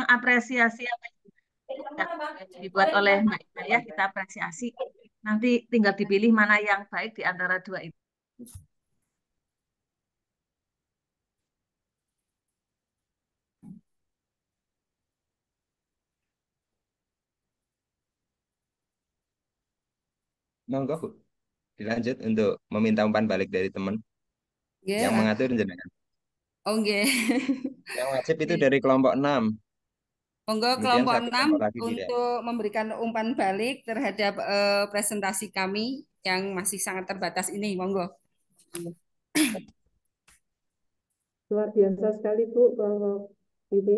apresiasi apa yang sudah dibuat oleh Mbak Hidayah, kita apresiasi. Nanti tinggal dipilih mana yang baik di antara dua itu. Monggo Bu, dilanjut untuk meminta umpan balik dari teman yang Ya, mengatur jenengan. oke. Yang wajib itu dari kelompok 6. Monggo Kemudian kelompok satu 6 kelompok lagi tidak. untuk memberikan umpan balik terhadap presentasi kami yang masih sangat terbatas ini. Monggo. Luar biasa sekali Bu, kelompok ini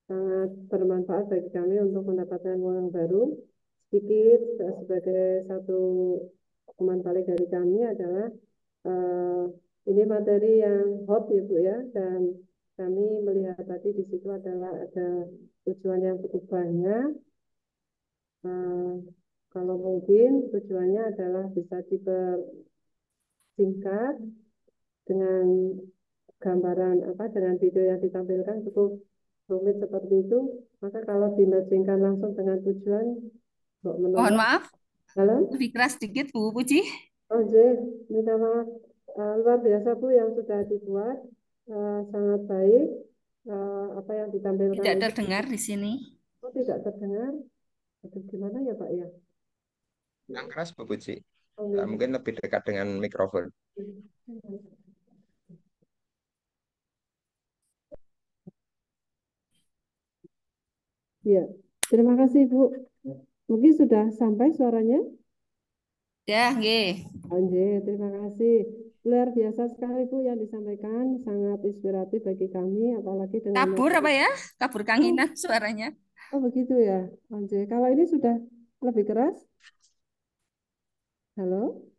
sangat bermanfaat bagi kami untuk mendapatkan uang yang baru. Sedikit sebagai satu teman balik dari kami adalah eh, ini materi yang hot ya Bu ya, dan kami melihat tadi di situ adalah ada tujuan yang cukup banyak. Eh, Kalau mungkin tujuannya adalah bisa dipersingkat dengan gambaran apa dengan video yang ditampilkan cukup rumit seperti itu, maka kalau dimatchingkan langsung dengan tujuan untuk Mohon menolong. maaf, Halo, lebih keras sedikit Bu Puji. oh J, minta maaf. Luar biasa Bu yang sudah dibuat. Sangat baik. Apa yang ditampilkan Tidak itu terdengar di sini. tidak terdengar. Aduh, gimana ya Pak ya? Yang keras Bu Puji. Oke. Mungkin lebih dekat dengan mikrofon. Ya, terima kasih Bu. Mungkin sudah sampai suaranya. Ya, nggih. Anjir, terima kasih. Luar biasa sekali Bu yang disampaikan, sangat inspiratif bagi kami, apalagi dengan Kabur materi. apa ya? Kabur Oh, kanginan suaranya. oh begitu ya, Anjir. Kalau ini sudah lebih keras, halo,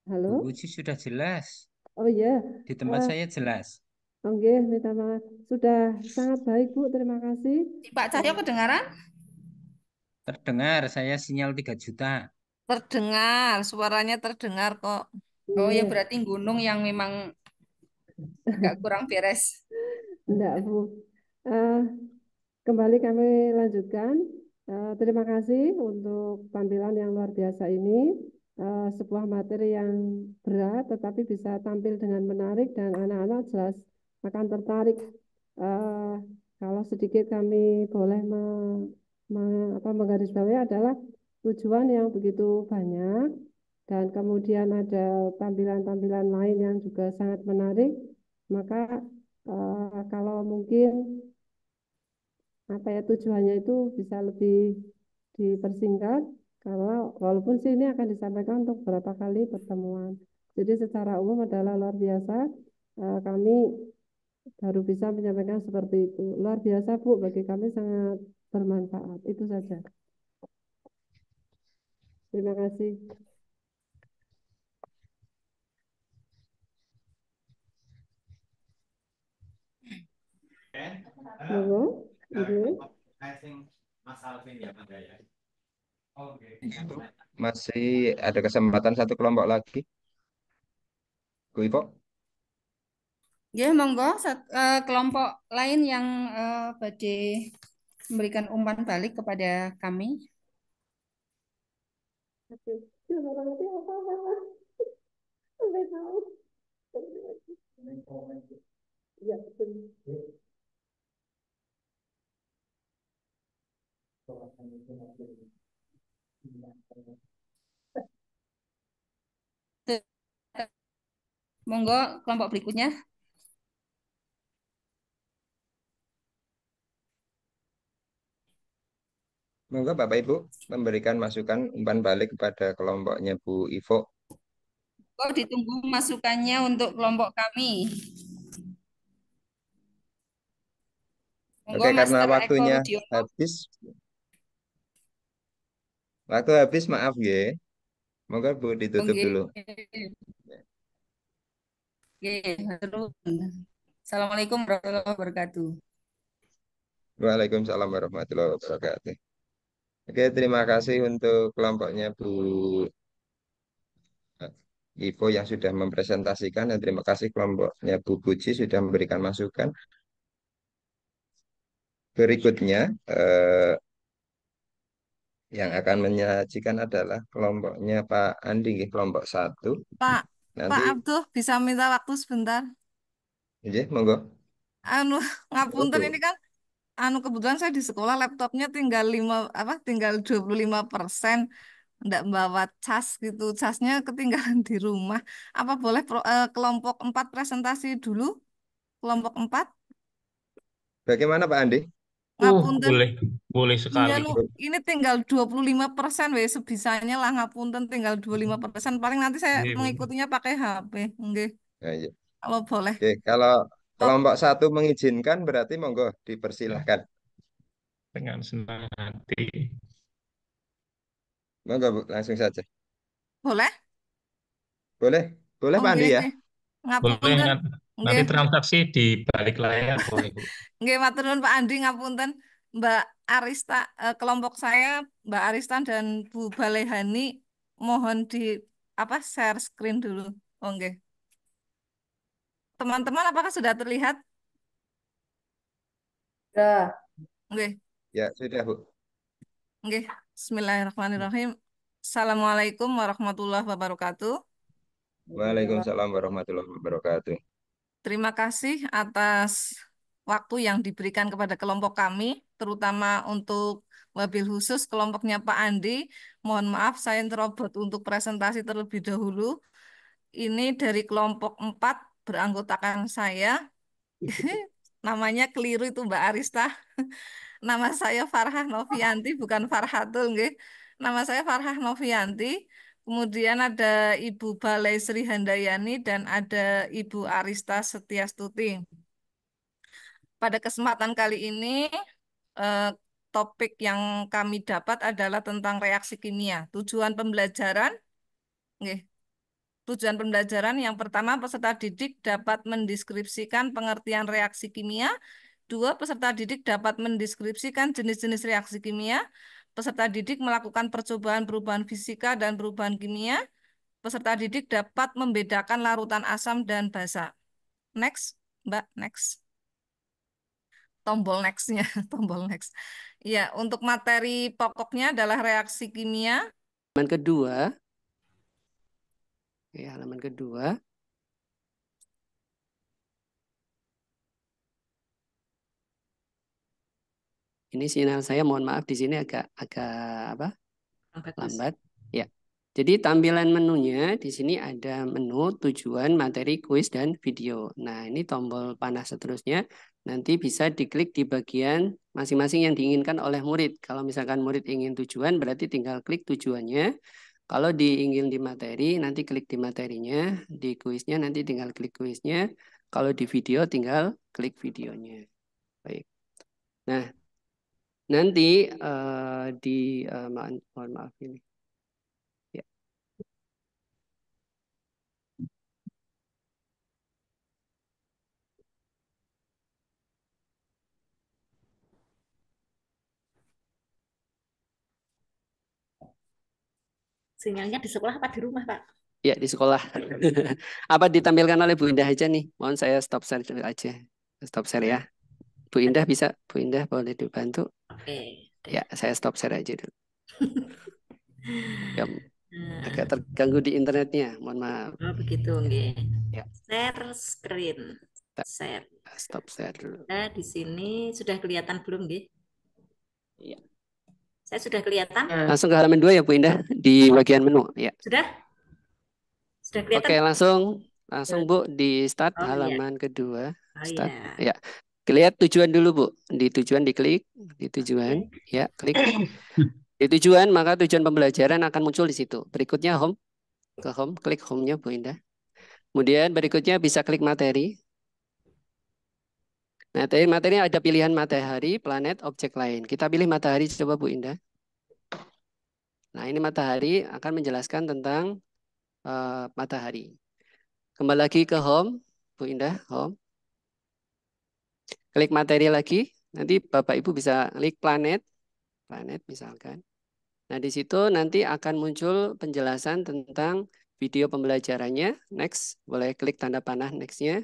Bu halo. Puji sudah jelas. Oh iya, Di tempat ah, saya jelas. oke, minta maaf. Sudah sangat baik Bu, terima kasih. Si Pak Cahyo kedengaran? Terdengar saya sinyal 3 juta. Terdengar, suaranya terdengar kok. Oh ya Iya, berarti gunung yang memang agak kurang beres. enggak Bu. Eh, Kembali kami lanjutkan. Terima kasih untuk tampilan yang luar biasa ini. Sebuah materi yang berat tetapi bisa tampil dengan menarik dan anak-anak jelas akan tertarik. Eh, Kalau sedikit kami boleh menggarisbawahi adalah tujuan yang begitu banyak dan kemudian ada tampilan-tampilan lain yang juga sangat menarik. Maka kalau mungkin apa ya tujuannya itu bisa lebih dipersingkat karena walaupun sih ini akan disampaikan untuk beberapa kali pertemuan. Jadi secara umum adalah luar biasa. Kami baru bisa menyampaikan seperti itu. Luar biasa Bu, bagi kami sangat bermanfaat. Itu saja. Terima kasih. Monggo, Ibu. Iya, Bu. Masih ada kesempatan satu kelompok lagi. Bu Ivo. Ya, monggo kelompok lain yang badhe memberikan umpan balik kepada kami. Oke. Ya, orang itu apa-apa. Sampai tahu. Ya, betul. Monggo kelompok berikutnya. Moga Bapak Ibu memberikan masukan umpan balik kepada kelompoknya Bu Ivo. Kok ditunggu masukannya untuk kelompok kami. Monggo Oke, karena Master Eko waktunya Rudiono. habis, waktu habis maaf ya. Moga Bu ditutup Oke. dulu. Oke, terus. Assalamualaikum warahmatullahi wabarakatuh. Waalaikumsalam warahmatullahi wabarakatuh. Oke, terima kasih untuk kelompoknya Bu Ivo yang sudah mempresentasikan dan terima kasih kelompoknya Bu Puji sudah memberikan masukan. berikutnya yang akan menyajikan adalah kelompoknya Pak Andi, nggih, kelompok 1. Pak, Nanti, Pak Abduh bisa minta waktu sebentar. nggih, monggo. Anu, Monggo, ngapunten ini Bu. kan, kebetulan saya di sekolah laptopnya tinggal 25%, nggak bawa cas gitu, casnya ketinggalan di rumah. Apa boleh kelompok 4 presentasi dulu? Kelompok 4? Bagaimana Pak Andi? Ngapunten, Boleh, boleh iya sekali. nu, ini tinggal 25%, weh, sebisanya lah ngapunten tinggal 25%. Paling nanti saya Iya, Bu. mengikutinya pakai HP. Nggih, Nah, iya. kalau boleh. Oke, kalau Tok, kelompok 1 mengizinkan berarti monggo dipersilahkan. Dengan senang hati. Monggo Bu, langsung saja. boleh? Boleh? Boleh Oh, Pak nggih, Andi ya? nggih. Boleh, Ngapunten. nanti Nggih, transaksi di balik layar, boleh, Bu. nggih, matur nuwun Pak Andi, ngapunten. Mbak Arista, kelompok saya Mbak Arista dan Bu Balehani mohon di share screen dulu. Oh, nggih. Teman-teman apakah sudah terlihat? Ya, Nggih. Ya, sudah Bu. Nggih. Bismillahirrahmanirrahim. Assalamualaikum warahmatullahi wabarakatuh. Waalaikumsalam warahmatullahi wabarakatuh. Terima kasih atas waktu yang diberikan kepada kelompok kami, terutama untuk wabil khusus kelompoknya Pak Andi. Mohon maaf saya terobot untuk presentasi terlebih dahulu. Ini dari kelompok 4 beranggotakan saya. Namanya keliru itu Mbak Arista. Nama saya Farhah Novianti, bukan Farhatul, nggih. Nama saya Farhah Novianti. Kemudian ada Ibu Balai Sri Handayani dan ada Ibu Arista Setiastuti. Pada kesempatan kali ini, eh, topik yang kami dapat adalah tentang reaksi kimia. Tujuan pembelajaran, nggih. Tujuan pembelajaran yang pertama, peserta didik dapat mendeskripsikan pengertian reaksi kimia. 2, peserta didik dapat mendeskripsikan jenis-jenis reaksi kimia. Peserta didik melakukan percobaan perubahan fisika dan perubahan kimia. Peserta didik dapat membedakan larutan asam dan basa. Next, Mbak, next. Tombol next-nya, tombol next. Ya, untuk materi pokoknya adalah reaksi kimia. Halaman kedua. Ya, halaman kedua. Ini sinyal saya, mohon maaf di sini agak apa? Lambat. Ya. Jadi tampilan menunya di sini ada menu, tujuan, materi, kuis, dan video. Nah, ini tombol panah seterusnya. Nanti bisa diklik di bagian masing-masing yang diinginkan oleh murid. Kalau misalkan murid ingin tujuan, berarti tinggal klik tujuannya. Kalau diingin di materi, nanti klik di materinya. Di kuisnya, nanti tinggal klik kuisnya. Kalau di video, tinggal klik videonya. Baik. Nah, nanti mohon maaf ini. Ya. Sinyalnya di sekolah apa di rumah, Pak? Ya, di sekolah. Apa ditampilkan oleh Bu Indah aja nih? Mohon saya stop share dulu aja. Stop share ya. Bu Indah bisa? Bu Indah boleh dibantu? Oke. Ya, saya stop share aja dulu. Ya, agak terganggu di internetnya. Mohon maaf. Oh, begitu, nggih. Ya. Share screen. Share. Stop share dulu. Nah, di sini sudah kelihatan belum, nggih? Iya. Saya sudah kelihatan? Langsung ke halaman 2 ya Bu Indah di bagian menu. Ya. Sudah? Sudah kelihatan? Oke, langsung Bu di start Oh, halaman kedua. Oh, Start. iya. Ya. Lihat tujuan dulu Bu. Di tujuan diklik, di tujuan. Ya, klik. Di tujuan, maka tujuan pembelajaran akan muncul di situ. Berikutnya home. Ke home, klik home-nya Bu Indah. Kemudian berikutnya bisa klik materi. Nah, materi ada pilihan matahari, planet, objek lain. Kita pilih matahari coba Bu Indah. Nah, ini matahari akan menjelaskan tentang matahari. Kembali lagi ke home, Bu Indah, home. Klik materi lagi. Nanti Bapak Ibu bisa klik planet misalkan. Nah, di situ nanti akan muncul penjelasan tentang video pembelajarannya. Next, boleh klik tanda panah next-nya.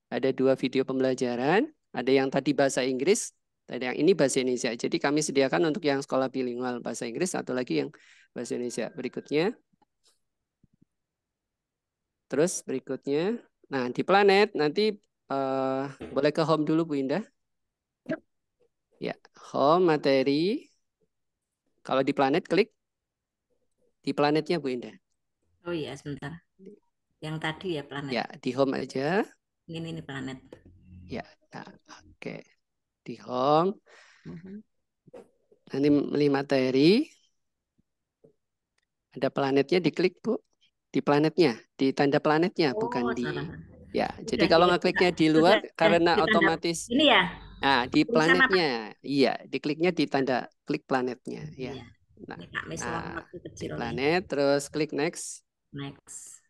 Ada 2 video pembelajaran. Ada yang tadi bahasa Inggris, Dan yang ini bahasa Indonesia. Jadi kami sediakan untuk yang sekolah bilingual bahasa Inggris, satu lagi yang bahasa Indonesia. Berikutnya. Terus berikutnya. Nah, di Planet nanti boleh ke home dulu Bu Indah. Ya, home materi. Kalau di Planet klik di planetnya Bu Indah. Oh iya, sebentar. Yang tadi ya planet. Ya, di home aja. Ini planet. Ya, nah, oke. Di home. Nanti milih materi. Ada planetnya, diklik Bu. Di planetnya, di tanda planetnya, bukan di. Salah. Ya, jadi kalau ngekliknya di luar karena otomatis. Ini ya. Nah, di Tulisan planetnya, iya, dikliknya di tanda klik planetnya, ya. Iya. Nah, Ini Kak Miss waktu di kecil planet, terus klik next. Next.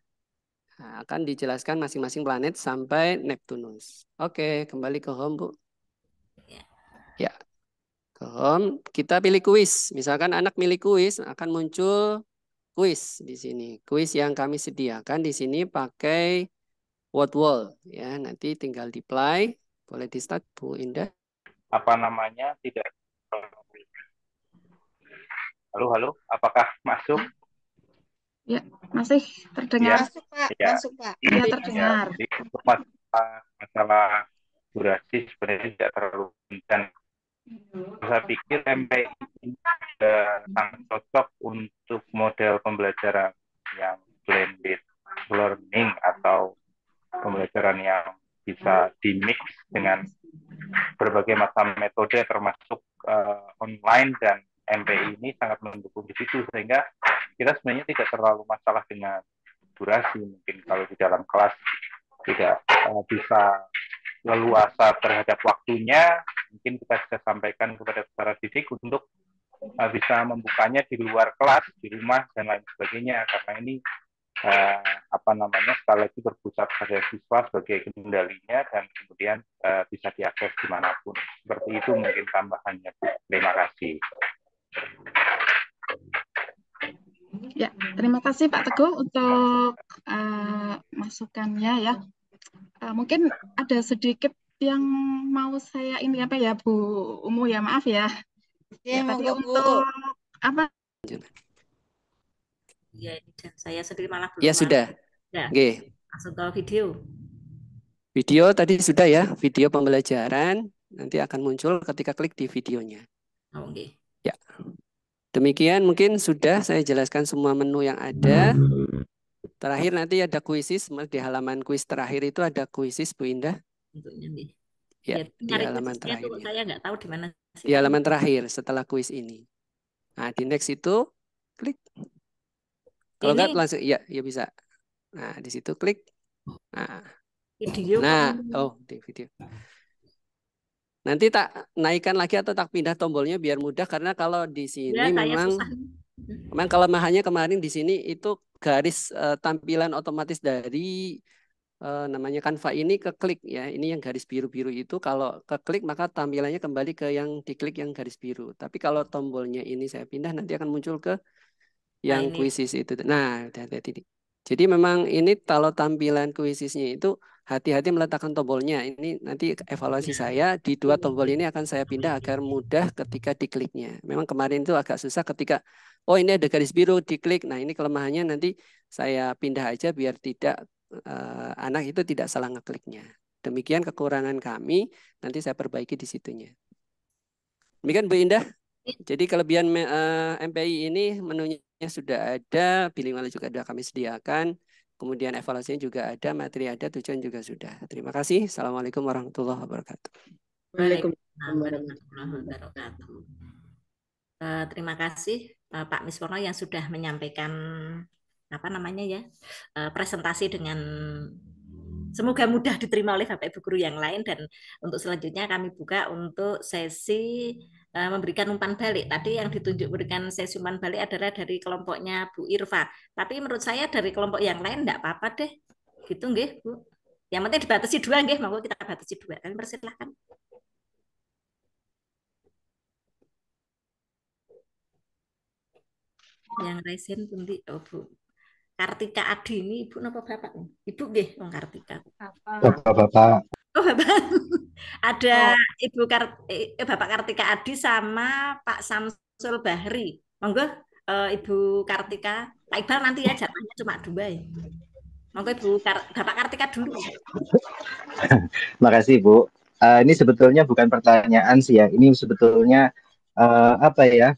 Nah, akan dijelaskan masing-masing planet sampai Neptunus. Oke, kembali ke home, Bu. Ya, ke home. Kita pilih kuis. Misalkan anak milih kuis, akan muncul kuis di sini. Kuis yang kami sediakan di sini pakai word wall. Ya, nanti tinggal di play. Boleh di start, Bu Indah. Apa namanya? Tidak. Halo, apakah masuk? Ya, masih terdengar. Masuk, Pak. Ya. Masuk, Pak. Ya, terdengar. Ya, jadi untuk masalah durasi sebenarnya tidak terlalu panjang. Saya pikir MPI ini sangat cocok untuk model pembelajaran yang blended learning atau pembelajaran yang bisa dimix dengan berbagai macam metode termasuk online, dan MPI ini sangat mendukung di situ, sehingga kita sebenarnya tidak terlalu masalah dengan durasi. Mungkin kalau di dalam kelas tidak bisa leluasa terhadap waktunya, mungkin kita bisa sampaikan kepada para didik untuk bisa membukanya di luar kelas, di rumah dan lain sebagainya, karena ini sekali lagi berpusat pada siswa sebagai kendalinya dan kemudian bisa diakses dimanapun. Seperti itu mungkin tambahannya. Terima kasih. Ya, terima kasih Pak Teguh untuk masukannya ya. Mungkin ada sedikit yang mau saya ini apa ya Bu Umu ya, maaf ya. Ya, tadi untuk apa? Ya, saya sendiri malah belum. Ya sudah. Ya. Oke. Langsung ke video. Video tadi sudah ya, video pembelajaran nanti akan muncul ketika klik di videonya. Oke. Ya. Demikian mungkin sudah saya jelaskan semua menu yang ada. Terakhir nanti ada kuisis, di halaman kuis terakhir itu ada kuisis Bu Indah. Ya, di halaman terakhir. Saya nggak tahu di mana. Di halaman terakhir setelah kuis ini. Nah, di next itu klik. Kalau nggak langsung ya bisa. Nah, di situ klik. Nah, video. Di video. Nanti tak naikkan lagi atau tak pindah tombolnya biar mudah, karena kalau di sini ya, memang kelemahannya kemarin di sini itu garis tampilan otomatis dari namanya Canva ini ke klik ya. Ini yang garis biru-biru itu kalau ke klik maka tampilannya kembali ke yang diklik yang garis biru. Tapi kalau tombolnya ini saya pindah nanti akan muncul ke yang kuisis itu. Nah, hati-hati. Jadi memang ini kalau tampilan kuisisnya itu hati-hati meletakkan tombolnya. Ini nanti evaluasi saya di dua tombol ini akan saya pindah agar mudah ketika dikliknya. Memang kemarin itu agak susah ketika ini ada garis biru diklik. Nah, ini kelemahannya, nanti saya pindah aja biar tidak anak itu tidak salah ngekliknya. Demikian kekurangan kami, nanti saya perbaiki di situnya. Demikian Bu Indah. Jadi kelebihan MPI ini menunya sudah ada, bilingual juga sudah kami sediakan, kemudian evaluasinya juga ada, materi ada, tujuan juga sudah. Terima kasih. Assalamualaikum warahmatullahi wabarakatuh. Waalaikumsalam warahmatullahi wabarakatuh. Terima kasih Pak Miswono yang sudah menyampaikan presentasi dengan semoga mudah diterima oleh Bapak Ibu guru yang lain. Dan untuk selanjutnya kami buka untuk sesi memberikan umpan balik. Tadi yang ditunjuk berikan sesi umpan balik adalah dari kelompoknya Bu Irfa. Tapi menurut saya dari kelompok yang lain enggak apa-apa deh. Gitu nggih, Bu. Yang penting dibatasi 2 nggih, monggo kita batasi 2. Kalian persilahkan. Yang resen pundi? Oh, Bu. Kartika Adi ini Ibu napa Bapak? Ibu nggih, wong Kartika. Bapak. Oh, Oh, Bapak. Ada Oh, Bapak Kartika Adi sama Pak Samsul Bahri. Monggo Ibu Kartika. Pak Iqbal nanti ya jatahnya cuma 2 ya. Monggo Bapak Kartika dulu. Makasih Bu. Ini sebetulnya bukan pertanyaan sih ya. Ini sebetulnya apa ya,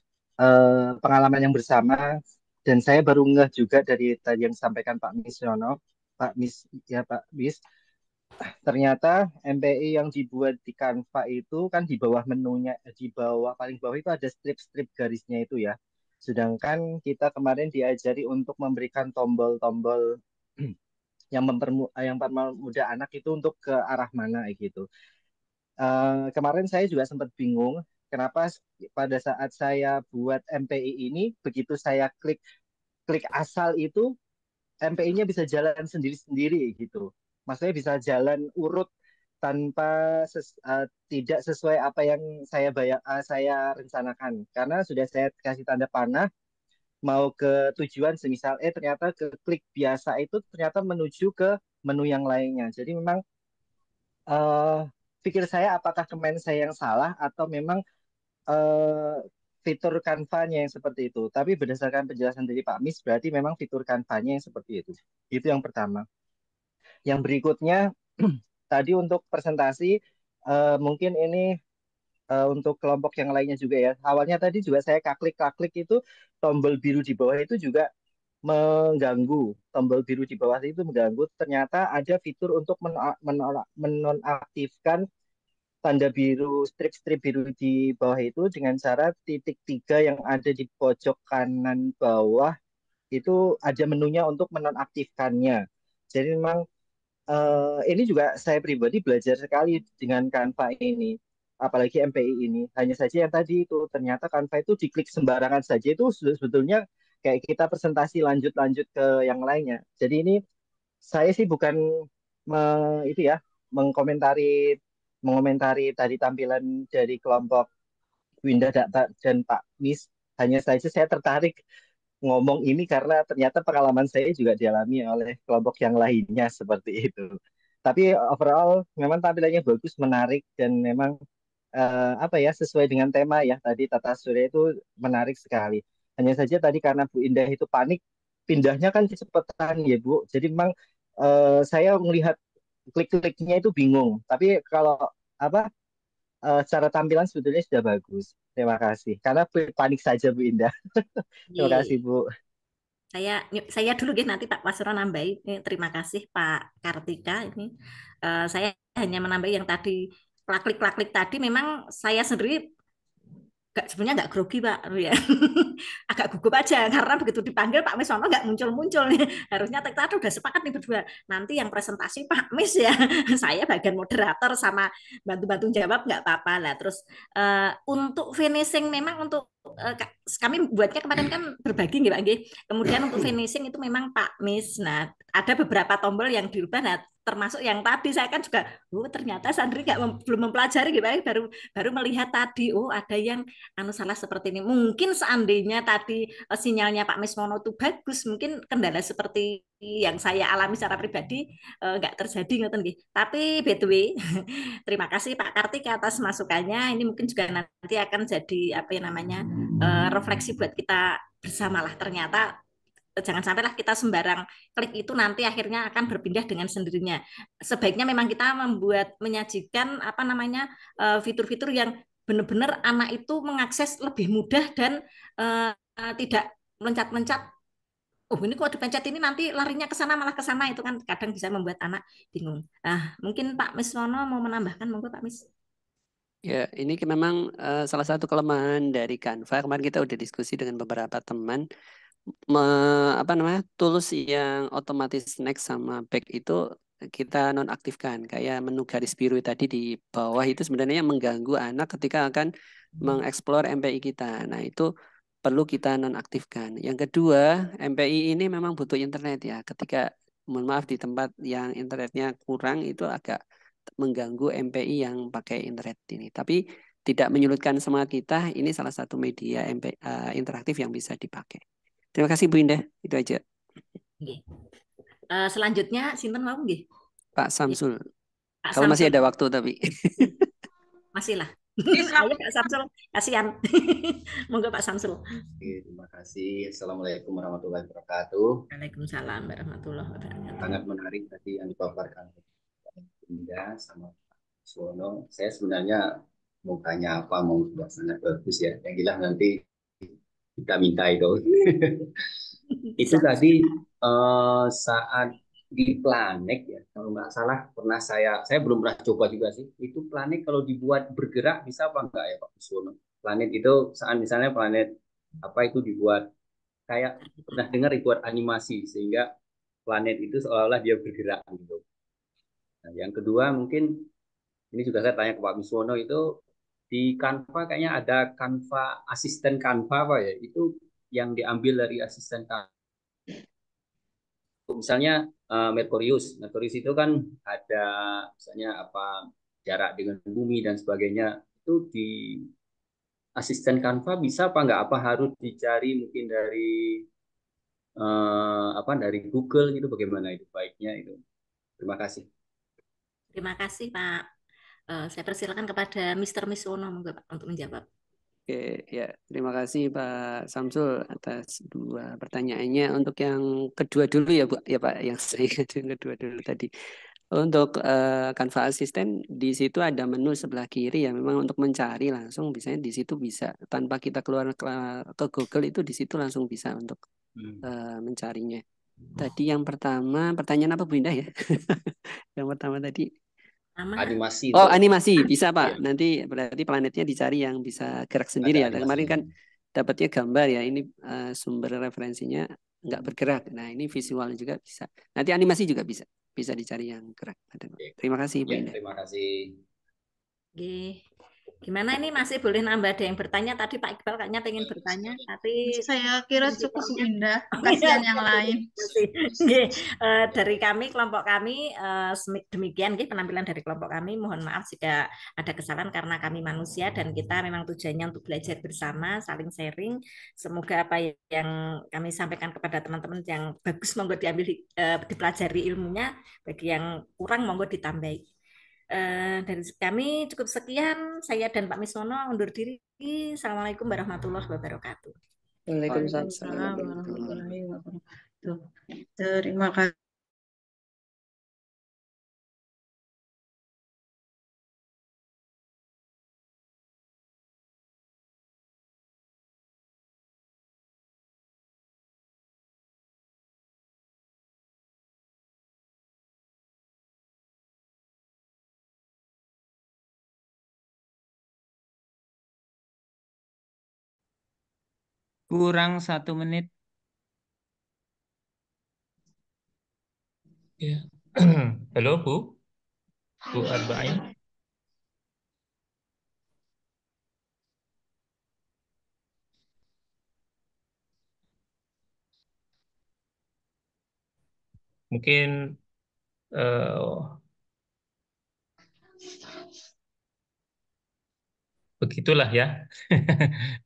pengalaman yang bersama. Dan saya baru ngeh juga dari tadi yang disampaikan Pak Misyono, Pak Mis ya Pak Bis. Ternyata MPI yang dibuat di Canva itu kan di bawah menunya, di bawah paling bawah itu ada strip-strip garisnya itu ya. Sedangkan kita kemarin diajari untuk memberikan tombol-tombol yang mempermudah anak itu untuk ke arah mana gitu. Kemarin saya juga sempat bingung kenapa pada saat saya buat MPI ini begitu saya klik klik asal itu MPI-nya bisa jalan sendiri-sendiri gitu. Maksudnya bisa jalan urut tanpa tidak sesuai apa yang saya rencanakan. Karena sudah saya kasih tanda panah mau ke tujuan semisal ternyata ke klik biasa itu ternyata menuju ke menu yang lainnya. Jadi memang eh pikir saya apakah kemen saya yang salah atau memang eh fitur Canva-nya yang seperti itu. Tapi berdasarkan penjelasan dari Pak Mis berarti memang fitur Canva-nya yang seperti itu. Itu yang pertama. Yang berikutnya tadi untuk presentasi mungkin ini untuk kelompok yang lainnya juga ya. Awalnya tadi juga saya klik itu tombol biru di bawah itu juga mengganggu. Tombol biru di bawah itu mengganggu. Ternyata ada fitur untuk menonaktifkan tanda biru, strip-strip biru di bawah itu dengan cara titik 3 yang ada di pojok kanan bawah itu ada menunya untuk menonaktifkannya. Jadi memang ini juga saya pribadi belajar sekali dengan Canva ini, apalagi MPI ini. Hanya saja yang tadi itu ternyata Canva itu diklik sembarangan saja itu sebetulnya kayak kita presentasi lanjut-lanjut ke yang lainnya. Jadi ini saya sih bukan itu ya mengomentari tadi tampilan dari kelompok Winda dan Pak Mis. Hanya saja saya tertarik ngomong ini karena ternyata pengalaman saya juga dialami oleh kelompok yang lainnya seperti itu. Tapi overall memang tampilannya bagus, menarik dan memang apa ya sesuai dengan tema ya tadi Tata Surya itu menarik sekali. Hanya saja tadi karena Bu Indah itu panik pindahnya kan kecepatan ya Bu. Jadi memang saya melihat klik-kliknya itu bingung. Tapi kalau apa secara tampilan sebetulnya sudah bagus. Terima kasih. Karena panik saja Bu Indah. Terima kasih Ye. Bu. Saya dulu ya nanti Pak Wasro nambahin. Terima kasih Pak Kartika ini. Saya hanya menambah yang tadi klik tadi memang saya sendiri sebenarnya nggak grogi Pak ya. Agak gugup aja karena begitu dipanggil Pak Mis Sono nggak muncul-muncul nih. Harusnya kita udah sepakat nih berdua. Nanti yang presentasi Pak Mis ya. Saya bagian moderator sama bantu-bantu jawab nggak apa-apa lah. Terus untuk finishing memang untuk kami buatnya kemarin kan berbagi nggih Pak nggih. Kemudian untuk finishing itu memang Pak Mis. Nah, ada beberapa tombol yang dirubah. Nah, termasuk yang tadi saya kan juga ternyata Sandri belum mempelajari gitu baru melihat tadi ada yang salah seperti ini. Mungkin seandainya tadi sinyalnya Pak Mismono itu bagus, mungkin kendala seperti yang saya alami secara pribadi nggak terjadi ngoten nggih. Tapi by the way, terima kasih Pak Kartika atas masukannya. Ini mungkin juga nanti akan jadi apa ya namanya refleksi buat kita bersama lah. Ternyata jangan sampailah kita sembarang klik itu nanti akhirnya akan berpindah dengan sendirinya. Sebaiknya memang kita menyajikan apa namanya fitur-fitur yang benar-benar anak itu mengakses lebih mudah dan tidak meloncat-loncat. Oh ini kok dipencet ini nanti larinya ke sana malah ke sana itu kan kadang bisa membuat anak bingung. Mungkin Pak Miswono mau menambahkan, monggo Pak Mis. Ya, ini memang salah satu kelemahan dari Canva. Kemarin kita udah diskusi dengan beberapa teman. Tools yang otomatis next sama back itu kita nonaktifkan. Kayak menu garis biru tadi di bawah itu sebenarnya mengganggu anak ketika akan mengeksplor MPI kita. Nah, itu perlu kita nonaktifkan. Yang kedua, MPI ini memang butuh internet ya. Ketika, mohon maaf, di tempat yang internetnya kurang itu agak mengganggu MPI yang pakai internet ini. Tapi tidak menyulitkan semangat kita. Ini salah satu media interaktif yang bisa dipakai. Terima kasih Bu Indah, itu aja. Selanjutnya sinten mau nggih? Pak Samsul. Pak Kalau masih Samsul. ada waktu tapi. Masih lah. Bisa. Ayo Pak Samsul, kasihan. Monggo Pak Samsul. Oke, terima kasih. Assalamualaikum warahmatullahi wabarakatuh. Waalaikumsalam warahmatullahi wabarakatuh. Sangat menarik tadi yang dipaparkan Bunda sama Pak Suwono. Saya sebenarnya mau tanya apa, mau sangat bagus ya. Yang jelas nanti kita minta itu. Itu tadi saat di planet ya, kalau nggak salah pernah saya belum pernah coba juga sih. Itu planet kalau dibuat bergerak bisa apa enggak ya Pak Suwono? Planet itu saat misalnya planet apa itu dibuat kayak pernah dengar dibuat animasi sehingga planet itu seolah-olah dia bergerak gitu. Nah, yang kedua mungkin ini juga saya tanya ke Pak Miswono itu di Canva kayaknya ada Canva asisten Canva apa ya itu yang diambil dari asisten Canva. Misalnya Merkurius itu kan ada misalnya apa jarak dengan bumi dan sebagainya itu di asisten Canva bisa apa nggak apa harus dicari mungkin dari apa dari Google gitu bagaimana itu baiknya itu. Terima kasih. Terima kasih Pak. Saya persilakan kepada Mr. Miswono monggo Pak untuk menjawab. Oke, ya terima kasih Pak Samsul atas dua pertanyaannya. Untuk yang kedua dulu ya Bu, ya Pak, yang saya yang kedua dulu tadi. Untuk Canva Assistant di situ ada menu sebelah kiri ya. Memang untuk mencari langsung biasanya di situ bisa tanpa kita keluar ke Google itu di situ langsung bisa untuk mencarinya. Tadi yang pertama pertanyaan apa Bu Indah ya? Yang pertama tadi. Animasi. Oh, animasi bisa Pak. Iya. Nanti berarti planetnya dicari yang bisa gerak sendiri ya. Kemarin kan dapatnya gambar ya. Ini sumber referensinya nggak bergerak. Nah, ini visual juga bisa. Nanti animasi juga bisa. Bisa dicari yang gerak. Terima kasih Bu Ya, Indah. terima kasih. Oke. Gimana ini masih boleh nambah ada yang bertanya? Tadi Pak Iqbal kayaknya pengen bertanya, tapi Saya kira cukup Bu Indah. Oh, Kasihan iya. yang lain. Oke, dari kami, kelompok kami, demikian penampilan dari kelompok kami. Mohon maaf jika ada kesalahan karena kami manusia dan kita memang tujuannya untuk belajar bersama, saling sharing. Semoga apa yang kami sampaikan kepada teman-teman yang bagus monggo diambil dipelajari ilmunya, bagi yang kurang monggo ditambahi. Dari kami cukup sekian. Saya dan Pak Miswono undur diri. Assalamualaikum warahmatullahi wabarakatuh. Waalaikumsalam warahmatullahi wabarakatuh. Terima kasih. Kurang 1 menit. Ya. Halo Bu, Bu Arbain. Mungkin begitulah ya.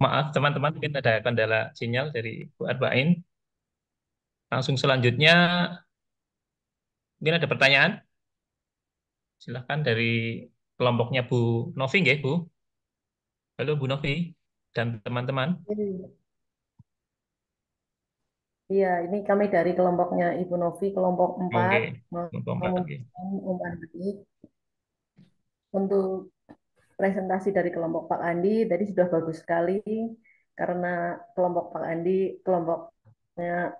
Maaf teman-teman, mungkin ada kendala sinyal dari Bu Arbain. Langsung selanjutnya, mungkin ada pertanyaan? Silahkan dari kelompoknya Bu Novi, nggih, Bu. Halo Bu Novi dan teman-teman. Iya, ini kami dari kelompoknya Ibu Novi, kelompok 4, Oke, kelompok 4, oke. umpan betik. Untuk presentasi dari kelompok Pak Andi, tadi sudah bagus sekali, karena kelompok Pak Andi, kelompoknya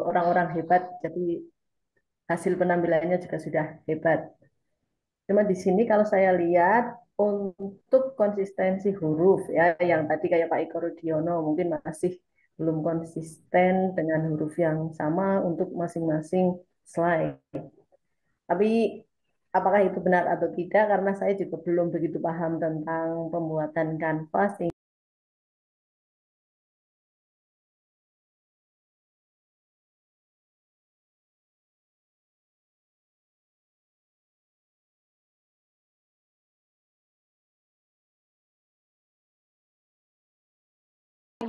orang-orang hebat, jadi hasil penampilannya juga sudah hebat. Cuma di sini kalau saya lihat, untuk konsistensi huruf, ya, yang tadi kayak Pak Iko Rudiono, mungkin masih belum konsisten dengan huruf yang sama untuk masing-masing slide. Tapi apakah itu benar atau tidak? Karena saya juga belum begitu paham tentang pembuatan kanvas.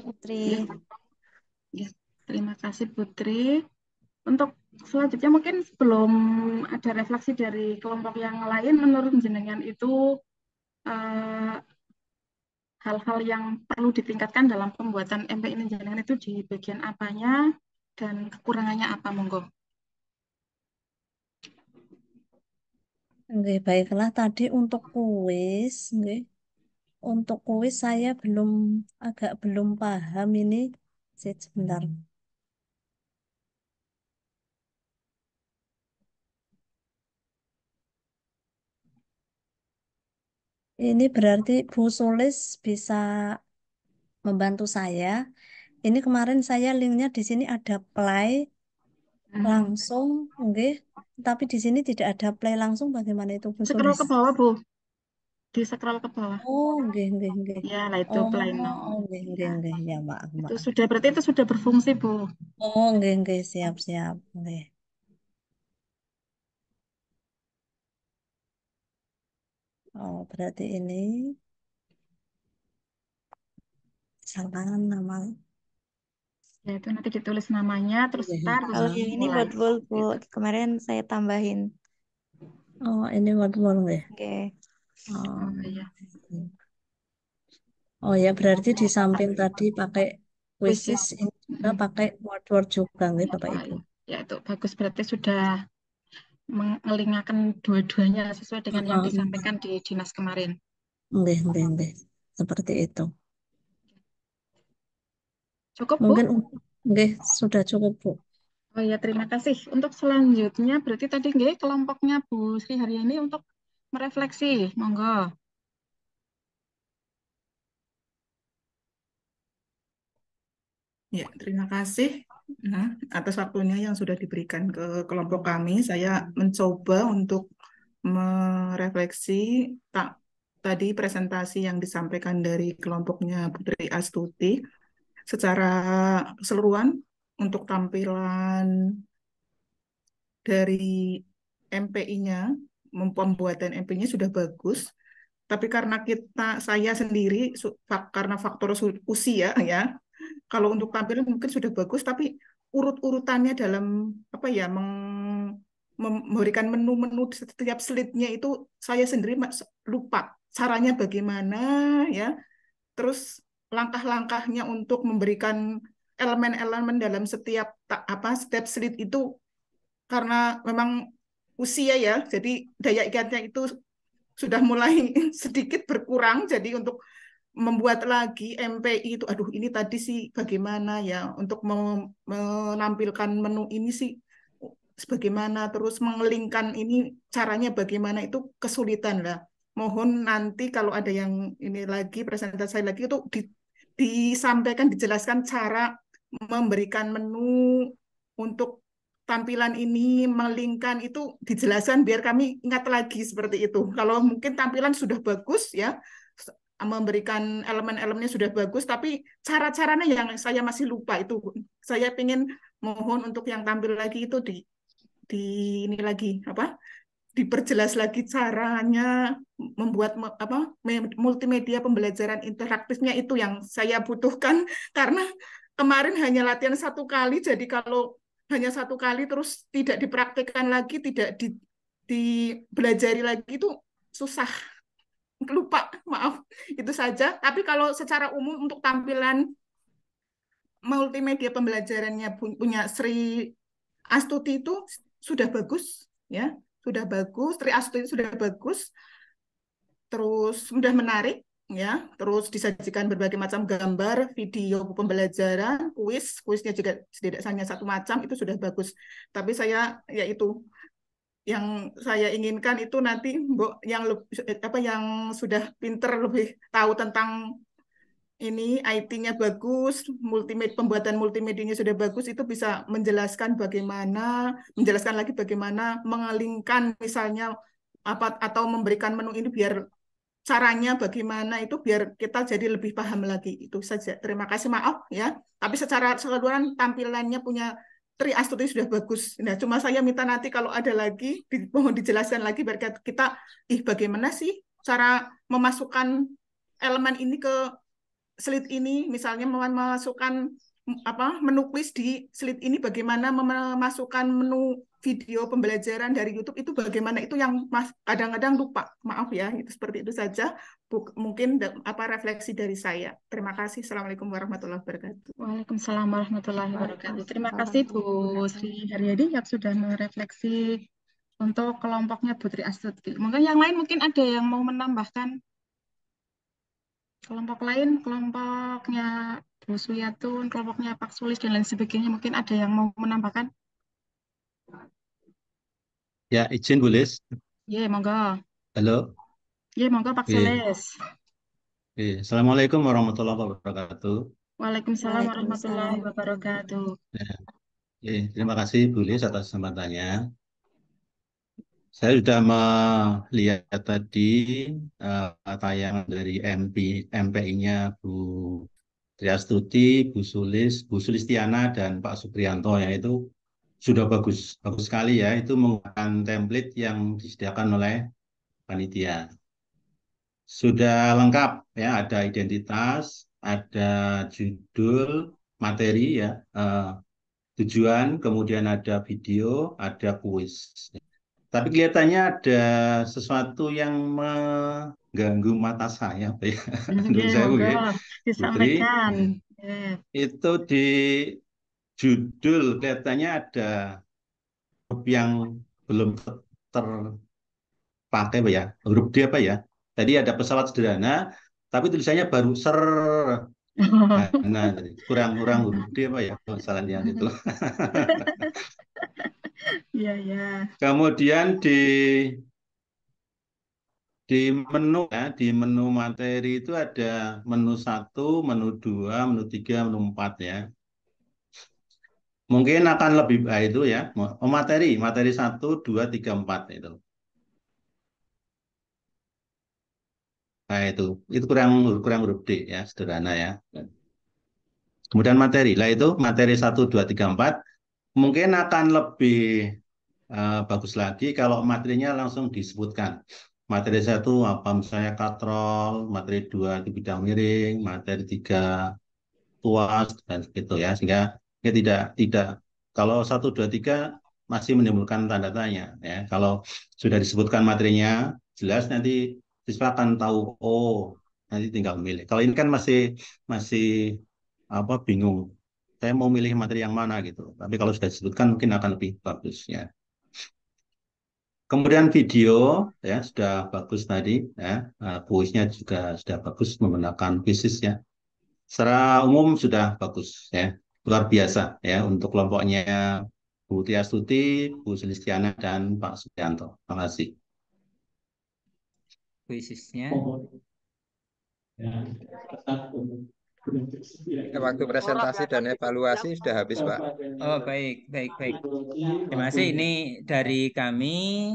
Putri. Ya, terima kasih Putri. Untuk selanjutnya mungkin sebelum ada refleksi dari kelompok yang lain, menurut jenengan itu eh, hal-hal yang perlu ditingkatkan dalam pembuatan MP ini jenengan itu di bagian apanya dan kekurangannya apa, monggo. Nggih, baiklah tadi untuk kuis, nggih. Untuk kuis saya agak belum paham ini. Sebentar. Ini berarti Bu Sulis bisa membantu saya. Ini kemarin saya linknya di sini ada play langsung, nggih. Tapi di sini tidak ada play langsung. Bagaimana itu Bu Scroll Sulis? ke bawah, Bu. Di scroll ke bawah. Oh, nggih, nggih, nggih. Ya, lah itu Oh, play now. nggih, nggih, nggih. Ya, maaf, Itu maaf. sudah berarti itu sudah berfungsi, Bu. Oh, nggih, nggih, siap, siap, nggih. Oh, berarti ini salah nama. Ya, itu nanti ditulis namanya, terus Nggih. start, terus Kalau yang ini mulai. wordwall, Bu. Gitu. Kemarin saya tambahin. Oh, ini wordwall nggih. Oke. Oh. Oh, iya. Oh ya, berarti di samping tadi pakai Quiz ya. Quizzes, ini juga pakai word juga nggih Bapak Wah, Ibu. ya itu bagus, berarti sudah mengelingakan dua-duanya sesuai dengan yang disampaikan di dinas kemarin. Nggih, nggih, nggih. Seperti itu. Cukup, Bu? Mungkin nggih sudah cukup, Bu. Oh ya, terima kasih. Untuk selanjutnya berarti tadi nggih kelompoknya Bu Sri Haryani untuk merefleksi. Monggo. Ya, terima kasih atas waktunya yang sudah diberikan ke kelompok kami. Saya mencoba untuk merefleksi tadi presentasi yang disampaikan dari kelompoknya Putri Astuti secara keseluruhan untuk tampilan dari MPI-nya, pembuatan MPI-nya sudah bagus. Tapi karena saya sendiri karena faktor usia ya, kalau untuk tampilan mungkin sudah bagus, tapi urut-urutannya dalam apa ya memberikan menu-menu setiap slide-nya itu saya sendiri lupa caranya bagaimana ya. Terus langkah-langkahnya untuk memberikan elemen-elemen dalam setiap slide itu karena memang usia ya, jadi daya ikatnya itu sudah mulai sedikit berkurang. Jadi untuk membuat lagi MPI itu, aduh ini tadi sih bagaimana ya untuk menampilkan menu ini sih sebagaimana, terus mengelingkan ini caranya bagaimana, itu kesulitan lah. Mohon nanti kalau ada yang ini lagi presentasi lagi itu disampaikan, dijelaskan cara memberikan menu untuk tampilan ini, melingkan itu dijelaskan biar kami ingat lagi seperti itu. Kalau mungkin tampilan sudah bagus ya, memberikan elemen-elemennya sudah bagus, tapi cara-caranya yang saya masih lupa itu. Saya ingin mohon untuk yang tampil lagi itu di ini lagi apa? Diperjelas lagi caranya membuat multimedia pembelajaran interaktifnya, itu yang saya butuhkan karena kemarin hanya latihan satu kali, jadi kalau hanya satu kali terus tidak dipraktikkan lagi, tidak dibelajari lagi itu susah. Lupa, maaf. Itu saja. Tapi kalau secara umum untuk tampilan multimedia pembelajarannya punya Sri Astuti itu sudah bagus ya. Sudah bagus, Sri Astuti sudah bagus. Terus sudah menarik ya. Terus disajikan berbagai macam gambar, video pembelajaran, kuisnya juga tidak hanya satu macam, itu sudah bagus. Tapi saya yaitu yang saya inginkan itu nanti yang sudah pinter lebih tahu tentang ini, IT-nya bagus, pembuatan multimedianya sudah bagus, itu bisa menjelaskan lagi bagaimana mengelingkan misalnya atau memberikan menu ini biar caranya bagaimana, itu biar kita jadi lebih paham lagi. Itu saja. Terima kasih, maaf ya. Tapi secara keseluruhan tampilannya punya Tri Astuti sudah bagus. Nah, cuma saya minta nanti kalau ada lagi mohon dijelaskan lagi biar kita bagaimana sih cara memasukkan elemen ini ke slide ini, misalnya memasukkan menulis di slide ini bagaimana memasukkan menu video pembelajaran dari YouTube itu bagaimana, itu yang kadang-kadang lupa. Maaf ya, itu seperti itu saja. Mungkin refleksi dari saya. Terima kasih. Assalamualaikum warahmatullahi wabarakatuh. Waalaikumsalam warahmatullahi wabarakatuh. Terima kasih Bu Sri Haryadi yang sudah merefleksi untuk kelompoknya Putri Astuti. Mungkin yang lain mungkin ada yang mau menambahkan. Kelompok lain, kelompoknya Bu Suyatun, kelompoknya Pak Sulis, dan lain sebagainya. Mungkin ada yang mau menambahkan? Ya, izin Bu Lis. Ya, monggo. Halo. Ya, monggo Pak Sulis. Assalamualaikum warahmatullahi wabarakatuh. Waalaikumsalam warahmatullahi wabarakatuh. Terima kasih Bu Lis atas kesempatannya. Saya sudah melihat tadi tayangan dari MPI-nya Bu Triastuti, Bu Sulistiana, dan Pak Supriyanto, yang itu sudah bagus sekali ya. Itu menggunakan template yang disediakan oleh panitia. Sudah lengkap ya, ada identitas, ada judul, materi ya, tujuan, kemudian ada video, ada kuis. Tapi kelihatannya ada sesuatu yang mengganggu mata saya, Pak, ya. Menurut saya, Bu, Putri, itu di judul kelihatannya ada huruf yang belum terpakai, Pak, ya. Huruf D apa ya? Tadi ada pesawat sederhana, tapi tulisannya baru ser. Nah, kurang huruf D apa ya? Masalahnya itu. Iya, ya. Kemudian di menu ya, di menu materi itu ada menu 1, menu 2, menu 3, menu 4 ya. Mungkin akan lebih baik itu ya. Materi 1, 2, 3, 4 itu. Nah, itu kurang huruf D ya, sederhana ya. Kemudian materi. Lah itu materi 1, 2, 3, 4 mungkin akan lebih bagus lagi kalau materinya langsung disebutkan. Materi 1 apa misalnya katrol, materi 2 di bidang miring, materi 3 tuas dan gitu ya, sehingga tidak kalau 1, 2, 3 masih menimbulkan tanda tanya ya. Kalau sudah disebutkan materinya jelas, nanti siswa akan tahu, oh nanti tinggal milih. Kalau ini kan masih bingung. Saya mau milih materi yang mana gitu. Tapi kalau sudah disebutkan mungkin akan lebih bagus ya. Kemudian video ya sudah bagus tadi ya. Kuisnya juga sudah bagus menggunakan Quizizz ya. Secara umum sudah bagus ya. Luar biasa ya untuk kelompoknya Bu Triastuti, Bu Sulistiana, dan Pak Supriyanto. Terima kasih. Quizizz-nya. Waktu presentasi dan evaluasi sudah habis, Pak. Oh, baik. Terima kasih. Ini dari kami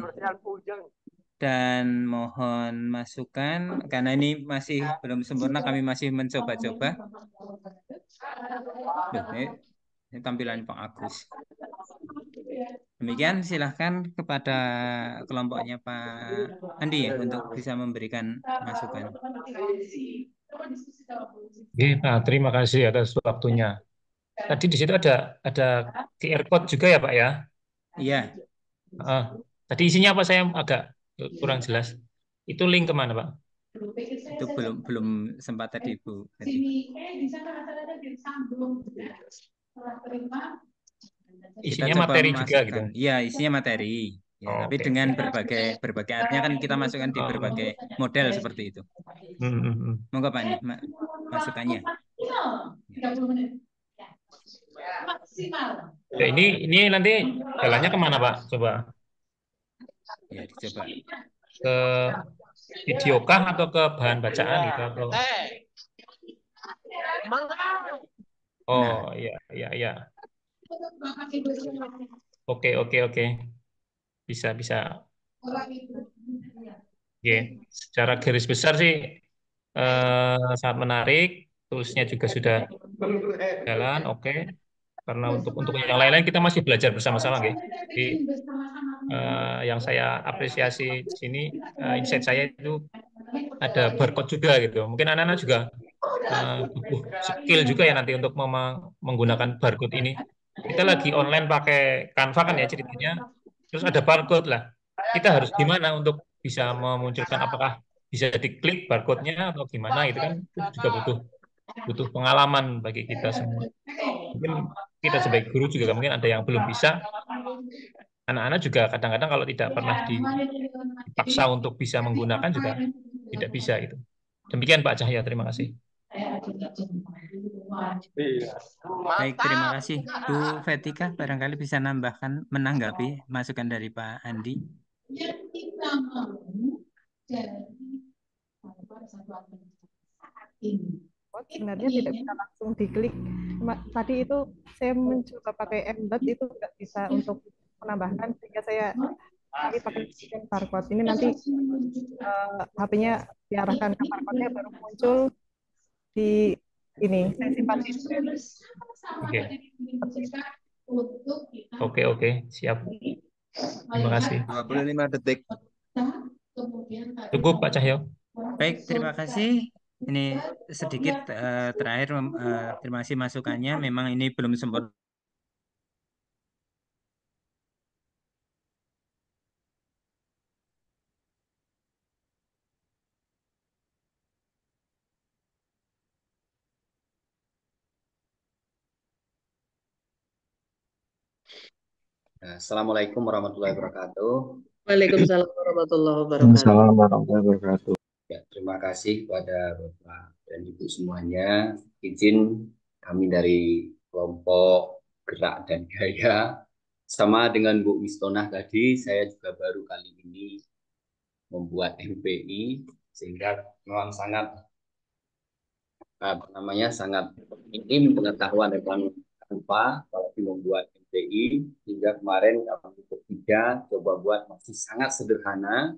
dan mohon masukan karena ini masih belum sempurna, kami masih mencoba-coba. Ini tampilan Pak Agus. Demikian, silahkan kepada kelompoknya Pak Andi ya, untuk bisa memberikan masukan. Nah, terima kasih atas waktunya. Tadi di situ ada QR code juga ya, Pak ya? Iya. Tadi isinya apa, saya agak kurang jelas. Itu link kemana, Pak? Itu belum sempat tadi, Bu. Isinya materi juga gitu. Iya, isinya materi. Ya, tapi dengan berbagai artinya kan kita masukkan di berbagai model seperti itu. Monggo Pak, nih masukannya. Ya, ini nanti jalannya kemana Pak? Coba. Ya, dicoba. Ke video kah atau ke bahan bacaan gitu atau? Oh, iya. Oke. Bisa. Oke, secara garis besar sih sangat menarik. Tulisnya juga sudah jalan, oke. Karena untuk yang lain-lain kita masih belajar bersama-sama, gitu. Jadi yang saya apresiasi di sini, insight saya itu ada barcode juga gitu. Mungkin anak-anak juga butuh skill juga ya nanti untuk menggunakan barcode ini. Kita lagi online pakai Canva kan ya ceritanya, terus ada barcode lah. Kita harus gimana untuk bisa memunculkan, apakah bisa diklik barcode-nya atau gimana, itu kan juga butuh pengalaman bagi kita semua. Mungkin kita sebagai guru juga mungkin ada yang belum bisa. Anak-anak juga kadang-kadang kalau tidak pernah dipaksa untuk bisa menggunakan juga tidak bisa gitu. Demikian Pak Cahya, terima kasih. Baik, terima kasih. Bu Vetika barangkali bisa menanggapi masukan dari Pak Andi. Sebenarnya tidak bisa langsung diklik. Tadi itu saya mencoba pakai embed itu tidak bisa untuk menambahkan, sehingga saya pakai barcode. Ini nanti HP-nya diarahkan ke barcode-nya baru muncul di ini. Saya simpan di Oke, siap. Terima kasih. 25 detik. Cukup Pak Cahyo. Baik, terima kasih. Ini sedikit terakhir, terima kasih masukannya. Memang ini belum sempurna. Assalamualaikum warahmatullahi wabarakatuh. Waalaikumsalam warahmatullahi wabarakatuh. Assalamualaikum warahmatullahi wabarakatuh. Ya, terima kasih kepada Bapak dan Ibu semuanya. Izin kami dari kelompok Gerak dan Gaya, sama dengan Bu Mistonah tadi, saya juga baru kali ini membuat MPI, sehingga memang sangat sangat minim pengetahuan tentang Canva apalagi membuat MPI. Hingga kemarin kami bertiga coba buat masih sangat sederhana.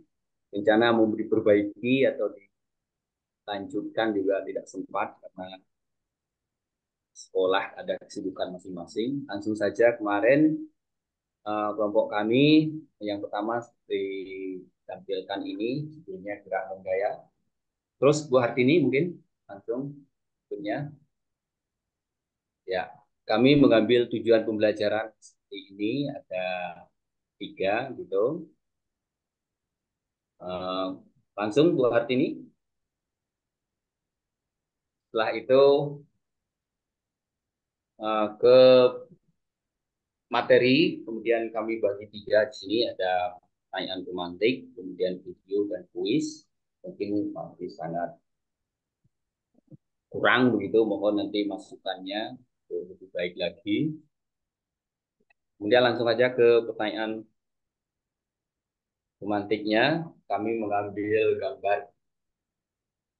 Rencana mau diperbaiki atau dilanjutkan juga tidak sempat karena sekolah ada kesibukan masing-masing. Langsung saja kemarin kelompok kami yang pertama ditampilkan ini sebelumnya Gerak dan Gaya. Terus Bu Hartini mungkin langsung berikutnya. Ya, kami mengambil tujuan pembelajaran seperti ini ada 3 gitu. Langsung Bu Hartini. Setelah itu ke materi, kemudian kami bagi 3 di sini, ada pertanyaan pemantik, kemudian video dan kuis. Mungkin masih sangat kurang begitu, mohon nanti masukannya lebih baik lagi. Kemudian langsung aja ke pertanyaan pemantiknya. Kami mengambil gambar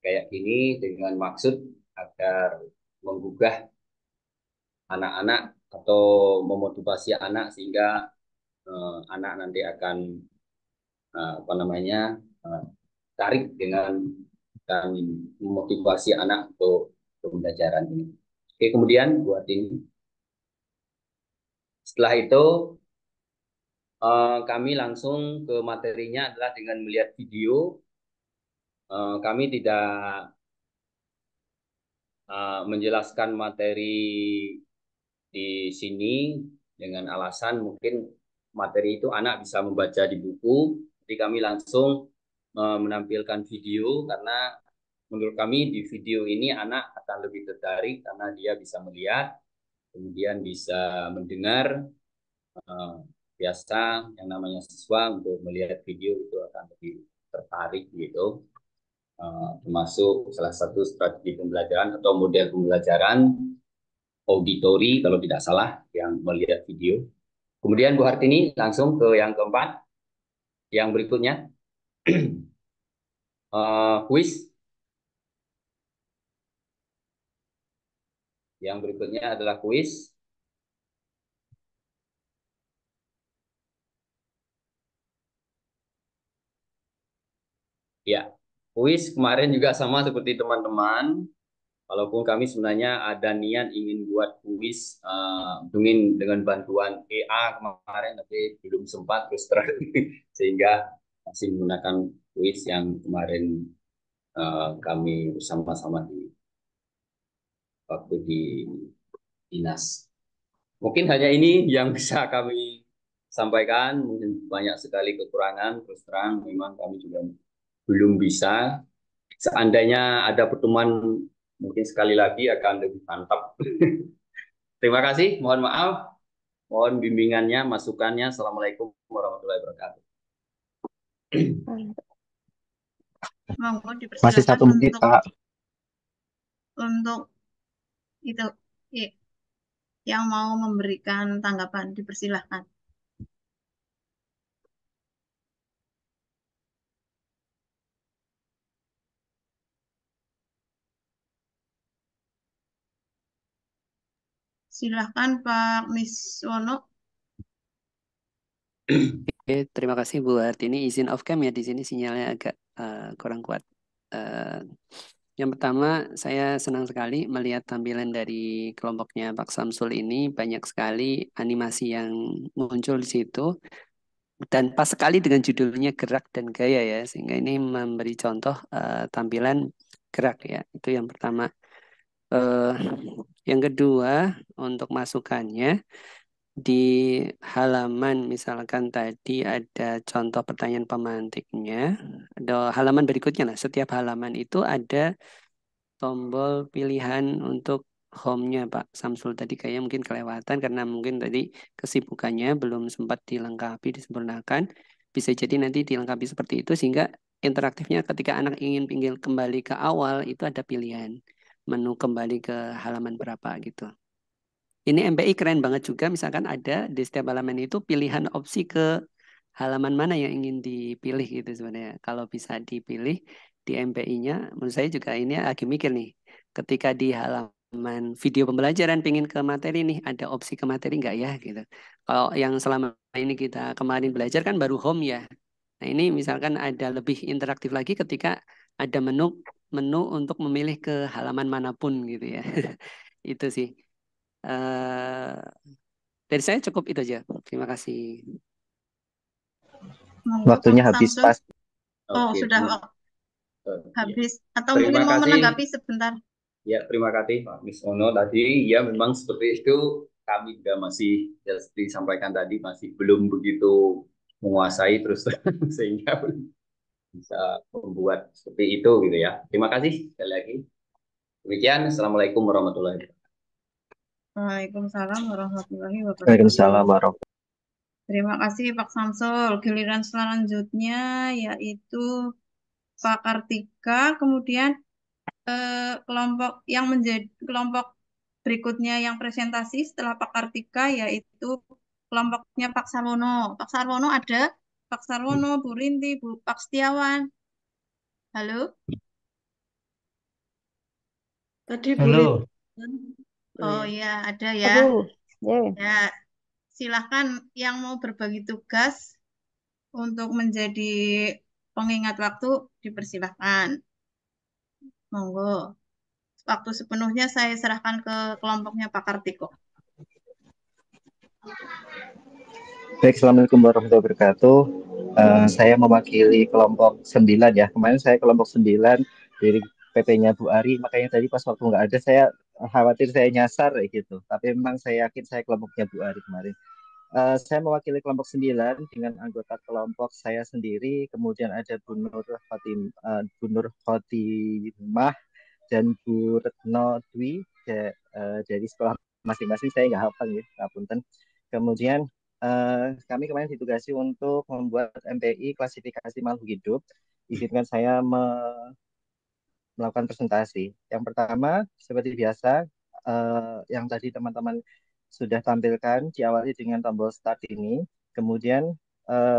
kayak gini dengan maksud agar menggugah anak-anak atau memotivasi anak sehingga anak nanti akan tarik dengan memotivasi anak untuk pembelajaran ini. Oke, kemudian buat ini. Setelah itu kami langsung ke materinya adalah dengan melihat video. Kami tidak menjelaskan materi di sini dengan alasan mungkin materi itu anak bisa membaca di buku. Jadi kami langsung menampilkan video karena menurut kami di video ini anak akan lebih tertarik karena dia bisa melihat, kemudian bisa mendengar. Biasa yang namanya siswa untuk melihat video itu akan lebih tertarik gitu. Termasuk salah satu strategi pembelajaran atau model pembelajaran auditori kalau tidak salah yang melihat video. Kemudian Bu Hartini langsung ke yang keempat, yang berikutnya. Kuis. Yang berikutnya adalah kuis. Ya, kuis kemarin juga sama seperti teman-teman. Walaupun kami sebenarnya ada niat ingin buat kuis dengan bantuan EA kemarin, tapi belum sempat terus terang sehingga masih menggunakan kuis yang kemarin kami bersama-sama waktu di dinas. Mungkin hanya ini yang bisa kami sampaikan. Mungkin banyak sekali kekurangan, terus terang memang kami juga belum bisa. Seandainya ada pertemuan mungkin sekali lagi akan lebih mantap. Terima kasih, mohon maaf, mohon bimbingannya, masukannya. Assalamualaikum warahmatullahi wabarakatuh. Monggo Masih dipersilakan 1 menit, Pak. untuk itu yang mau memberikan tanggapan dipersilahkan. Silahkan Pak Miswono. Oke, terima kasih Bu Hartini. Izin off cam ya, di sini sinyalnya agak kurang kuat. Yang pertama, saya senang sekali melihat tampilan dari kelompoknya Pak Samsul ini. Banyak sekali animasi yang muncul di situ. Dan pas sekali dengan judulnya gerak dan gaya ya, sehingga ini memberi contoh tampilan gerak ya. Itu yang pertama. Yang kedua, untuk masukannya, di halaman misalkan tadi ada contoh pertanyaan pemantiknya, ada halaman berikutnya lah. Setiap halaman itu ada tombol pilihan untuk home-nya Pak Samsul tadi kayaknya mungkin kelewatan karena mungkin tadi kesibukannya belum sempat dilengkapi, disempurnakan. Bisa jadi nanti dilengkapi seperti itu sehingga interaktifnya ketika anak ingin pinggir kembali ke awal itu ada pilihan menu kembali ke halaman berapa gitu. Ini MPI keren banget juga, misalkan ada di setiap halaman itu pilihan opsi ke halaman mana yang ingin dipilih gitu sebenarnya. Kalau bisa dipilih di MPI-nya, menurut saya juga ini lagi mikir nih, ketika di halaman video pembelajaran pingin ke materi nih, ada opsi ke materi nggak ya gitu. Kalau yang selama ini kita kemarin belajar kan baru home ya. Nah ini misalkan ada lebih interaktif lagi ketika ada menu untuk memilih ke halaman manapun gitu ya. Itu sih. Dari saya cukup itu aja. Terima kasih. Waktunya habis, Samsul. Pas. Oh, Oke, sudah habis. Atau mungkin terima mau kasih. menanggapi sebentar. Ya, terima kasih Pak Miswono tadi. Ya, memang seperti itu. Kami juga masih, ya, seperti disampaikan tadi, masih belum begitu menguasai terus sehingga belum bisa membuat seperti itu gitu ya. Terima kasih sekali lagi. Demikian, Assalamualaikum warahmatullahi wabarakatuh. Waalaikumsalam warahmatullahi wabarakatuh. Waalaikumsalam warahmatullahi. Terima kasih Pak Samsul. Giliran selanjutnya yaitu Pak Kartika, kemudian kelompok yang menjadi kelompok berikutnya yang presentasi setelah Pak Kartika yaitu kelompoknya Pak Sarwono. Pak Sarwono ada? Pak Sarwono, Bu Rinti, Pak Setiawan. Halo? Tadi Bu Halo. Oh ya, ada ya. Ya, silahkan yang mau berbagi tugas untuk menjadi pengingat waktu dipersilahkan. Monggo. Waktu sepenuhnya saya serahkan ke kelompoknya Pak Kartiko. Baik, Assalamualaikum warahmatullahi wabarakatuh. Saya mewakili kelompok 9 ya. Kemarin saya kelompok 9 dari PP-nya Bu Ari, makanya tadi pas waktu nggak ada saya khawatir saya nyasar kayak gitu. Tapi memang saya yakin saya kelompoknya Bu Ari kemarin. Saya mewakili kelompok 9 dengan anggota kelompok saya sendiri, kemudian ada Bu Nur Khotimah dan Bu Retno Dwi dari sekolah masing-masing, saya nggak hafal ya, ngapunten. Kemudian kami kemarin ditugasi untuk membuat MPI klasifikasi makhluk hidup. Izinkan saya melakukan presentasi. Yang pertama, seperti biasa, yang tadi teman-teman sudah tampilkan, diawali dengan tombol start ini, kemudian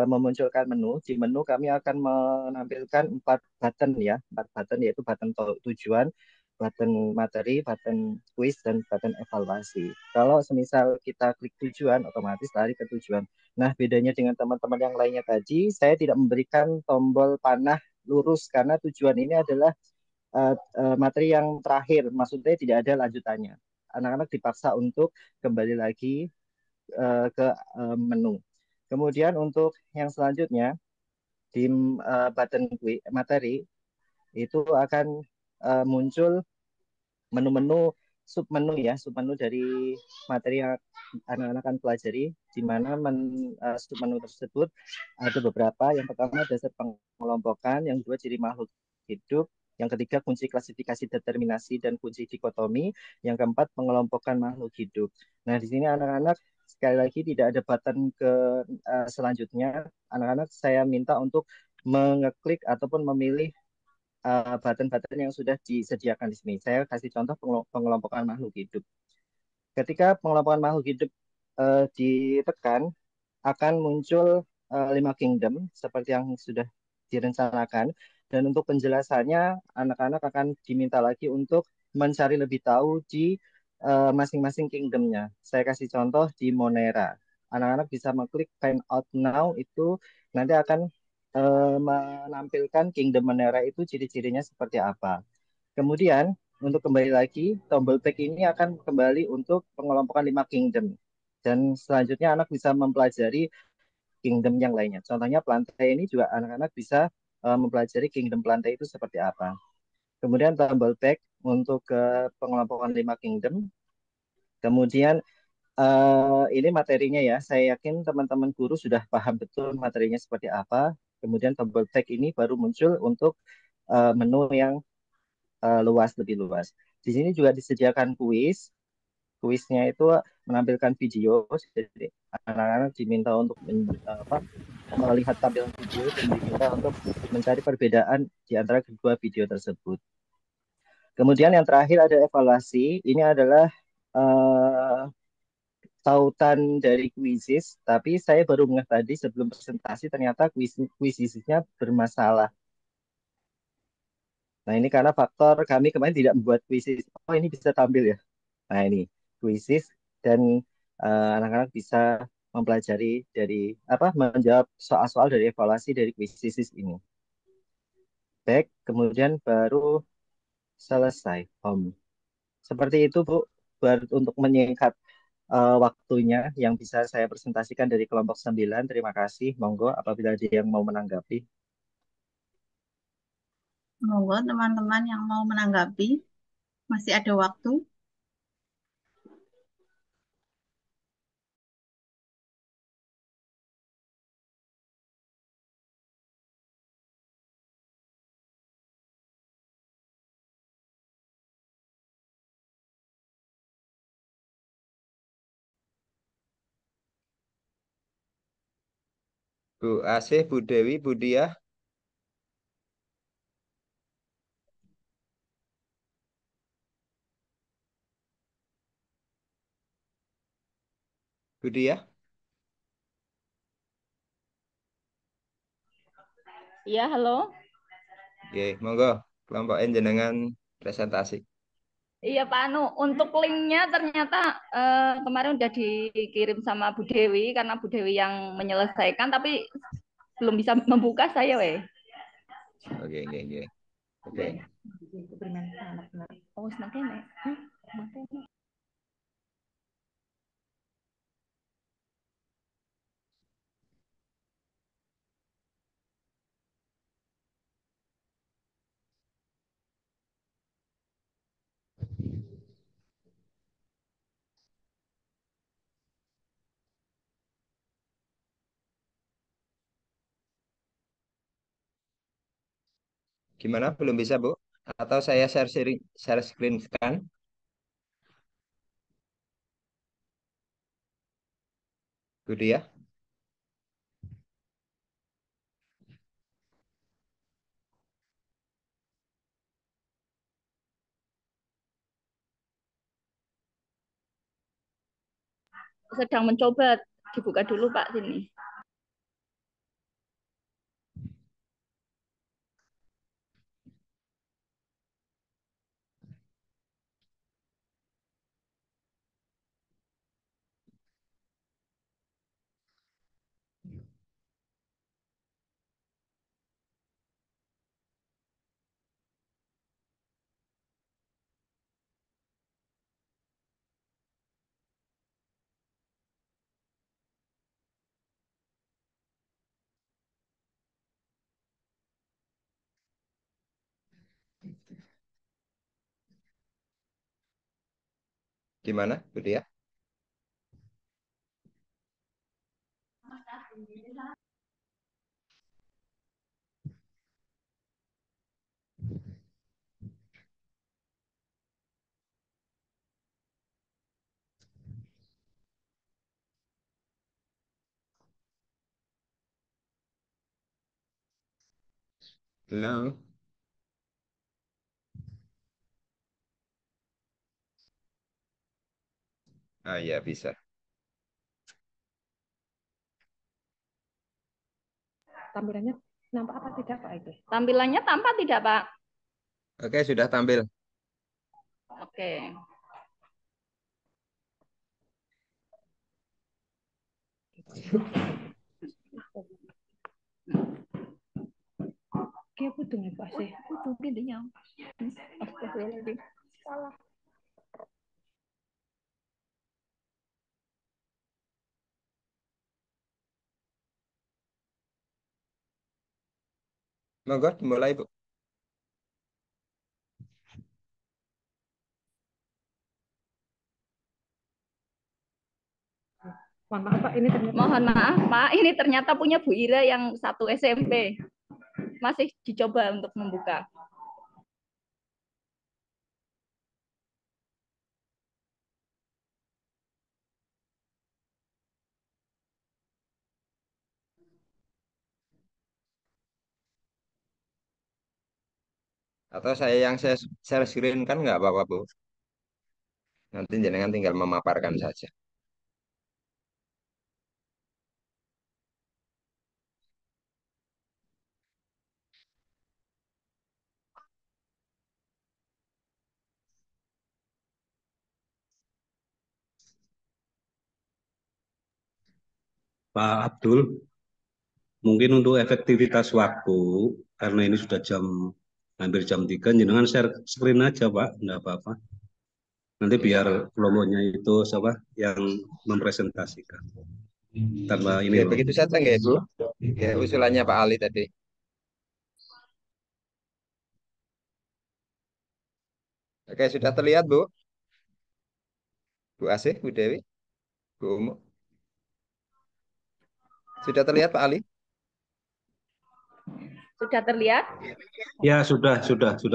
memunculkan menu. Di menu kami akan menampilkan 4 button ya, 4 button yaitu button tujuan, button materi, button quiz, dan button evaluasi. Kalau semisal kita klik tujuan, otomatis lari ke tujuan. Nah, bedanya dengan teman-teman yang lainnya tadi, saya tidak memberikan tombol panah lurus karena tujuan ini adalah materi yang terakhir, maksudnya tidak ada lanjutannya. Anak-anak dipaksa untuk kembali lagi ke menu. Kemudian untuk yang selanjutnya di button materi itu akan muncul menu-menu submenu ya, submenu dari materi yang anak-anak akan pelajari, di mana submenu tersebut ada beberapa. Yang pertama dasar pengelompokan, yang kedua ciri makhluk hidup, yang ketiga kunci klasifikasi determinasi dan kunci dikotomi, yang keempat pengelompokan makhluk hidup. Nah, di sini anak-anak sekali lagi tidak ada button ke selanjutnya. Anak-anak saya minta untuk mengeklik ataupun memilih button-button yang sudah disediakan di sini. Saya kasih contoh pengelompokan makhluk hidup. Ketika pengelompokan makhluk hidup ditekan, akan muncul 5 kingdom seperti yang sudah direncanakan. Dan untuk penjelasannya, anak-anak akan diminta lagi untuk mencari lebih tahu di masing-masing kingdomnya. Saya kasih contoh di Monera. Anak-anak bisa mengklik find out now, itu nanti akan menampilkan kingdom Monera itu ciri-cirinya seperti apa. Kemudian untuk kembali lagi, tombol back ini akan kembali untuk pengelompokan 5 kingdom. Dan selanjutnya anak bisa mempelajari kingdom yang lainnya. Contohnya Plantae ini juga anak-anak bisa mempelajari kingdom Plantae itu seperti apa. Kemudian tombol back untuk ke pengelompokan 5 kingdom. Kemudian ini materinya ya. Saya yakin teman-teman guru sudah paham betul materinya seperti apa. Kemudian tombol back ini baru muncul untuk menu yang lebih luas. Di sini juga disediakan kuis. Kuisnya itu menampilkan video, jadi anak-anak diminta untuk melihat tampilan video dan diminta untuk mencari perbedaan di antara kedua video tersebut. Kemudian yang terakhir ada evaluasi. Ini adalah tautan dari kuisis, tapi saya baru ngeh tadi sebelum presentasi ternyata kuisisnya bermasalah. Nah, ini karena faktor kami kemarin tidak membuat kuisis. Oh, ini bisa tampil ya. Nah, ini kuisis dan anak-anak bisa mempelajari dari menjawab soal-soal dari evaluasi dari kuisis ini. Baik, kemudian baru selesai home. Seperti itu Bu, untuk menyingkat waktunya yang bisa saya presentasikan dari kelompok 9. Terima kasih. Monggo apabila ada yang mau menanggapi. Monggo teman-teman yang mau menanggapi, masih ada waktu. Bu Asih, Bu Dewi, Bu Diah. Bu Diah. Iya, halo. Oke, monggo kelompok jenengan presentasi. Iya Pak Anu, untuk linknya ternyata kemarin udah dikirim sama Bu Dewi karena Bu Dewi yang menyelesaikan, tapi belum bisa membuka saya weh. Oke, oke. Oke. Oh, semakin nih. Gimana? Belum bisa, Bu? Atau saya share screen kan? Bu Diah. Sedang mencoba dibuka dulu Pak sini. Gimana, Bu Dia? Halo. Ah ya bisa. Tampilannya nampak apa tidak Pak itu? Tampilannya tampak tidak, Pak? Oke, sudah tampil. Oke. Oke, aku dengar Pak sih. Itu gedenya. Astagfirullahaladzim. Salah. Monggo dimulai, Bu. Mohon maaf Pak, ini ternyata Mohon maaf, Pak. Ini ternyata punya Bu Ira yang satu SMP. Masih dicoba untuk membuka. Atau saya yang share screen kan nggak apa-apa, Bu. Nanti jenengan tinggal memaparkan saja. Pak Abdul, mungkin untuk efektivitas waktu, karena ini sudah hampir jam 3, jenengan share screen aja Pak, enggak apa-apa. Nanti biar kelompoknya itu siapa yang mempresentasikan. Tanpa ini Oke, loh. begitu saja nggak, Bu? Ya, usulannya Pak Ali tadi. Oke, sudah terlihat, Bu? Bu Asih, Bu Dewi, Bu Umu. Sudah terlihat, Pak Ali? Sudah terlihat? Ya, sudah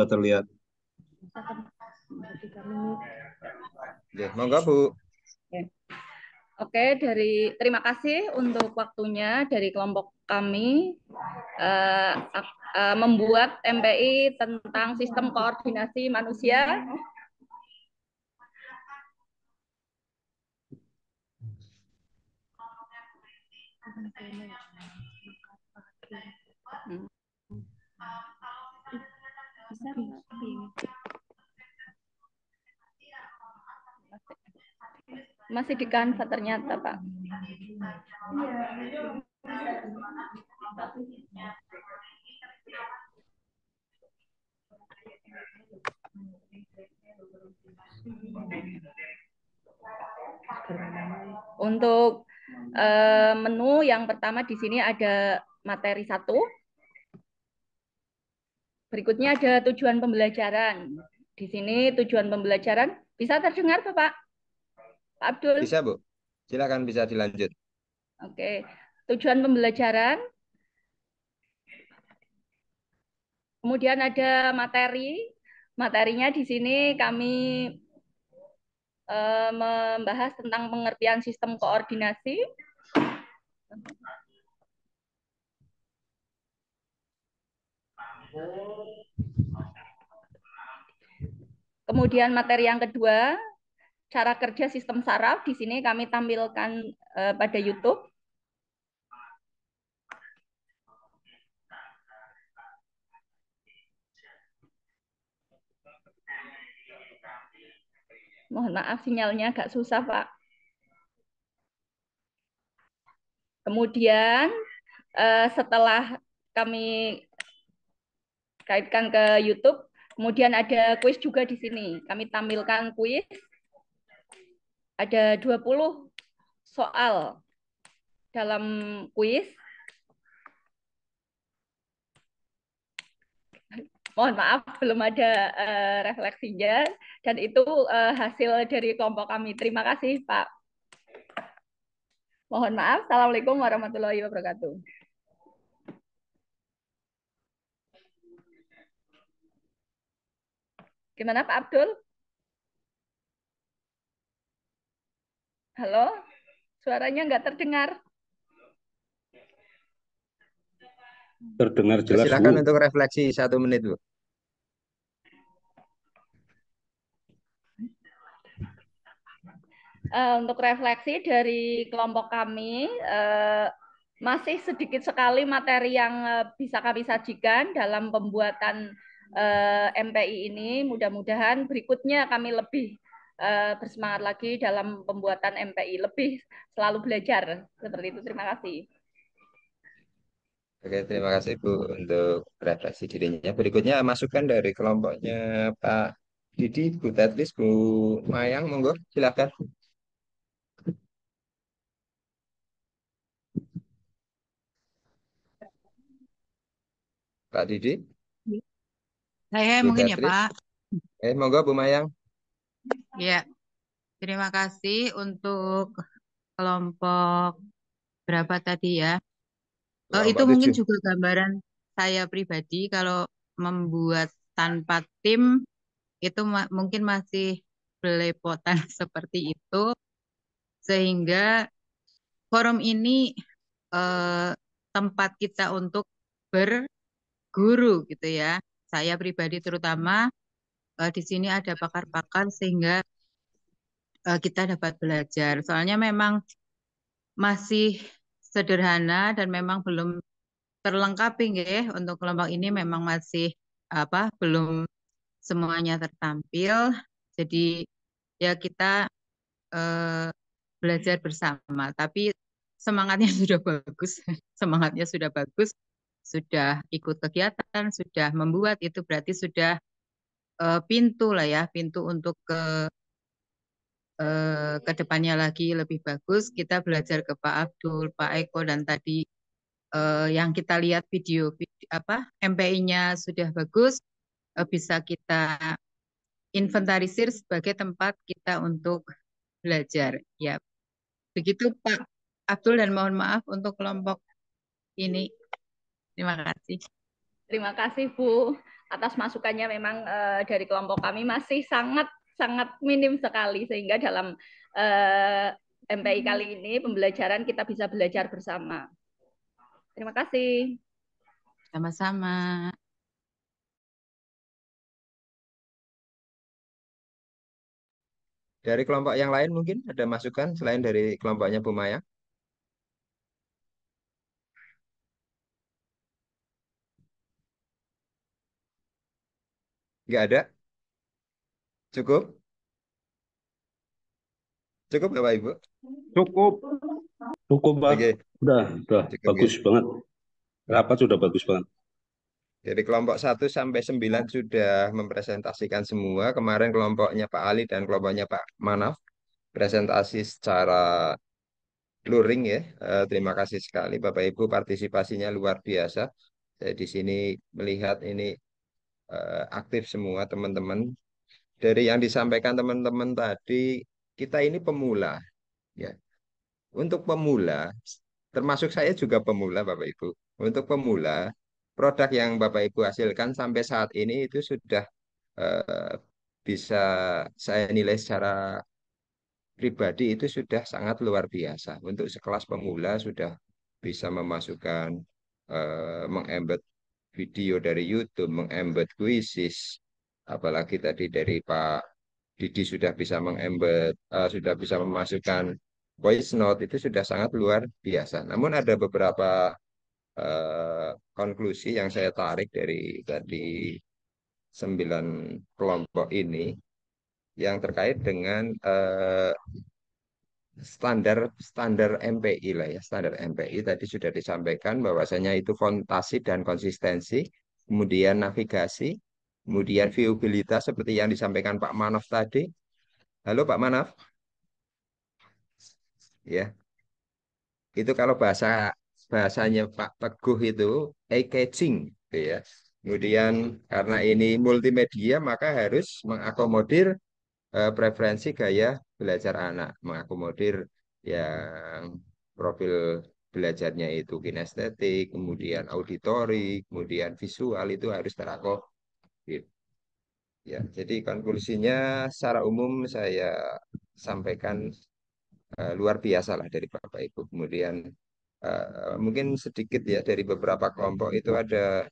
terlihat. Ya, monggo, Bu. Oke, terima kasih untuk waktunya dari kelompok kami membuat MPI tentang sistem koordinasi manusia. Masih di Canva ternyata, Pak. Untuk menu yang pertama di sini ada materi 1. Berikutnya ada tujuan pembelajaran. Di sini tujuan pembelajaran bisa terdengar, Bapak? Pak Abdul? Bisa, Bu. Silakan bisa dilanjut. Oke. Tujuan pembelajaran. Kemudian ada materi. Materinya di sini kami membahas tentang pengertian sistem koordinasi. Kemudian materi yang kedua, cara kerja sistem saraf. Di sini kami tampilkan pada YouTube. Mohon maaf sinyalnya agak susah, Pak. Kemudian setelah kami kaitkan ke YouTube, kemudian ada kuis juga di sini. Kami tampilkan kuis. Ada 20 soal dalam kuis. Mohon maaf belum ada refleksinya dan itu hasil dari kelompok kami. Terima kasih Pak. Mohon maaf. Assalamualaikum warahmatullahi wabarakatuh. Gimana Pak Abdul? Halo? Suaranya nggak terdengar. Terdengar jelas, Bu. Silakan untuk refleksi 1 menit, Bu. Untuk refleksi dari kelompok kami, masih sedikit sekali materi yang bisa kami sajikan dalam pembuatan MPI ini. Mudah-mudahan berikutnya kami lebih bersemangat lagi dalam pembuatan MPI, lebih selalu belajar. Seperti itu, terima kasih. Oke, terima kasih Bu untuk refleksi dirinya. Berikutnya masukan dari kelompoknya Pak Didi, Bu Tetris, Bu Mayang, monggo silakan. Pak Didi, Saya Bu mungkin ya Tetris. Pak. Monggo Bu Mayang. Ya, terima kasih untuk kelompok berapa tadi ya. Itu Kelompok mungkin 7. juga gambaran saya pribadi kalau membuat tanpa tim itu mungkin masih belepotan seperti itu, sehingga forum ini eh, tempat kita untuk berguru gitu ya. Saya pribadi terutama di sini ada pakar-pakar sehingga kita dapat belajar. Soalnya memang masih sederhana dan memang belum terlengkapi ya. Untuk kelompok ini memang masih belum semuanya tertampil. Jadi ya kita eh, belajar bersama. Tapi semangatnya sudah bagus, semangatnya sudah bagus, sudah ikut kegiatan, sudah membuat itu berarti sudah pintu lah ya, pintu untuk ke depannya lagi lebih bagus. Kita belajar ke Pak Abdul, Pak Eko dan tadi yang kita lihat video MPI-nya sudah bagus, bisa kita inventarisir sebagai tempat kita untuk belajar. Ya, begitu Pak Abdul dan mohon maaf untuk kelompok ini. Terima kasih. Terima kasih Bu atas masukannya. Memang dari kelompok kami masih sangat minim sekali sehingga dalam MPI kali ini pembelajaran kita bisa belajar bersama. Terima kasih. Sama-sama. Dari kelompok yang lain mungkin ada masukan selain dari kelompoknya Bu Maya? Nggak ada? Cukup? Cukup Bapak Ibu? Cukup. Cukup, Pak. Oke. Udah Cukup, bagus ya. banget. Rapat sudah bagus banget. Dari kelompok 1 sampai 9 sudah mempresentasikan semua. Kemarin kelompoknya Pak Ali dan kelompoknya Pak Manaf presentasi secara luring ya. Terima kasih sekali Bapak Ibu, partisipasinya luar biasa. Saya di sini melihat ini aktif semua teman-teman. Dari yang disampaikan teman-teman tadi, kita ini pemula ya. Untuk pemula, termasuk saya juga pemula Bapak Ibu. Untuk pemula, produk yang Bapak Ibu hasilkan sampai saat ini itu sudah bisa saya nilai secara pribadi itu sudah sangat luar biasa. Untuk sekelas pemula sudah bisa memasukkan, mengembed video dari YouTube, mengembed quizzes, apalagi tadi dari Pak Didi sudah bisa mengembed, sudah bisa memasukkan voice note, itu sudah sangat luar biasa. Namun ada beberapa konklusi yang saya tarik dari tadi 9 kelompok ini yang terkait dengan standar standar MPI lah ya. Standar MPI tadi sudah disampaikan bahwasanya itu fondasi dan konsistensi, kemudian navigasi, kemudian viewabilitas seperti yang disampaikan Pak Manaf tadi. Halo Pak Manaf. Ya. Itu kalau bahasanya Pak Teguh itu eye catching gitu ya. Kemudian karena ini multimedia maka harus mengakomodir preferensi gaya belajar anak, mengakomodir yang profil belajarnya itu kinestetik, kemudian auditori, kemudian visual itu harus terakomodir. Ya, jadi konklusinya secara umum saya sampaikan luar biasa lah dari Bapak Ibu. Kemudian mungkin sedikit ya dari beberapa kelompok itu ada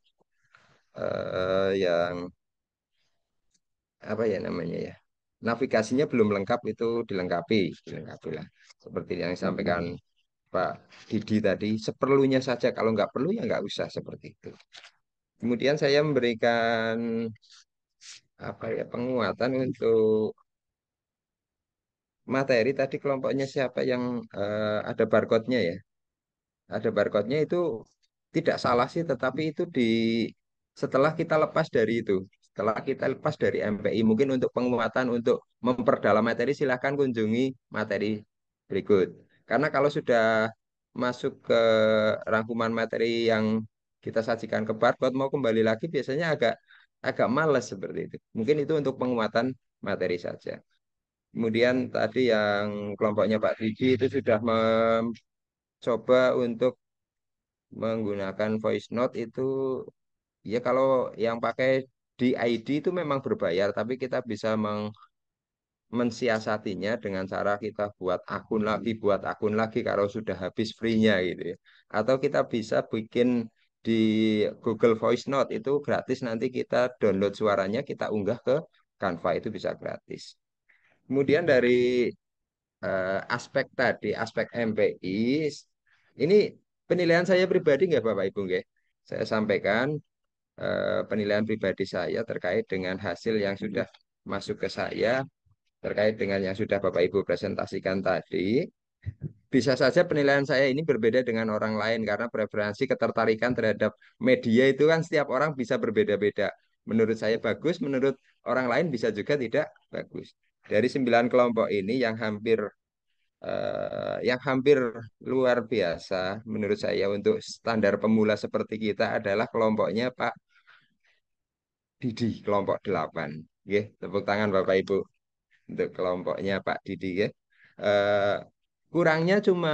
yang apa ya namanya ya, navigasinya belum lengkap itu dilengkapi lah. Seperti yang disampaikan Pak Didi tadi, seperlunya saja. Kalau nggak perlu ya nggak usah seperti itu. Kemudian saya memberikan apa ya penguatan untuk materi tadi kelompoknya siapa yang ada barcode-nya ya. Ada barcode-nya itu tidak salah sih, tetapi itu setelah kita lepas dari itu, setelah kita lepas dari MPI, mungkin untuk penguatan, untuk memperdalam materi, silahkan kunjungi materi berikut. Karena kalau sudah masuk ke rangkuman materi yang kita sajikan ke barcode, mau kembali lagi biasanya agak agak males seperti itu. Mungkin itu untuk penguatan materi saja. Kemudian tadi yang kelompoknya Pak Didi itu sudah mencoba untuk menggunakan voice note itu ya kalau yang pakai di ID itu memang berbayar, tapi kita bisa mensiasatinya dengan cara kita buat akun lagi kalau sudah habis free-nya gitu ya. Atau kita bisa bikin di Google Voice Note itu gratis, nanti kita download suaranya, kita unggah ke Canva itu bisa gratis. Kemudian dari aspek tadi, aspek MPI, ini penilaian saya pribadi nggak Bapak Ibu nggak? Saya sampaikan penilaian pribadi saya terkait dengan hasil yang sudah masuk ke saya, terkait dengan yang sudah Bapak Ibu presentasikan tadi. Bisa saja penilaian saya ini berbeda dengan orang lain karena preferensi ketertarikan terhadap media itu kan setiap orang bisa berbeda-beda. Menurut saya bagus, menurut orang lain bisa juga tidak bagus. Dari 9 kelompok ini yang hampir luar biasa menurut saya untuk standar pemula seperti kita adalah kelompoknya Pak Didi, kelompok 8. Oke, tepuk tangan Bapak Ibu untuk kelompoknya Pak Didi ya. Eh, Kurangnya cuma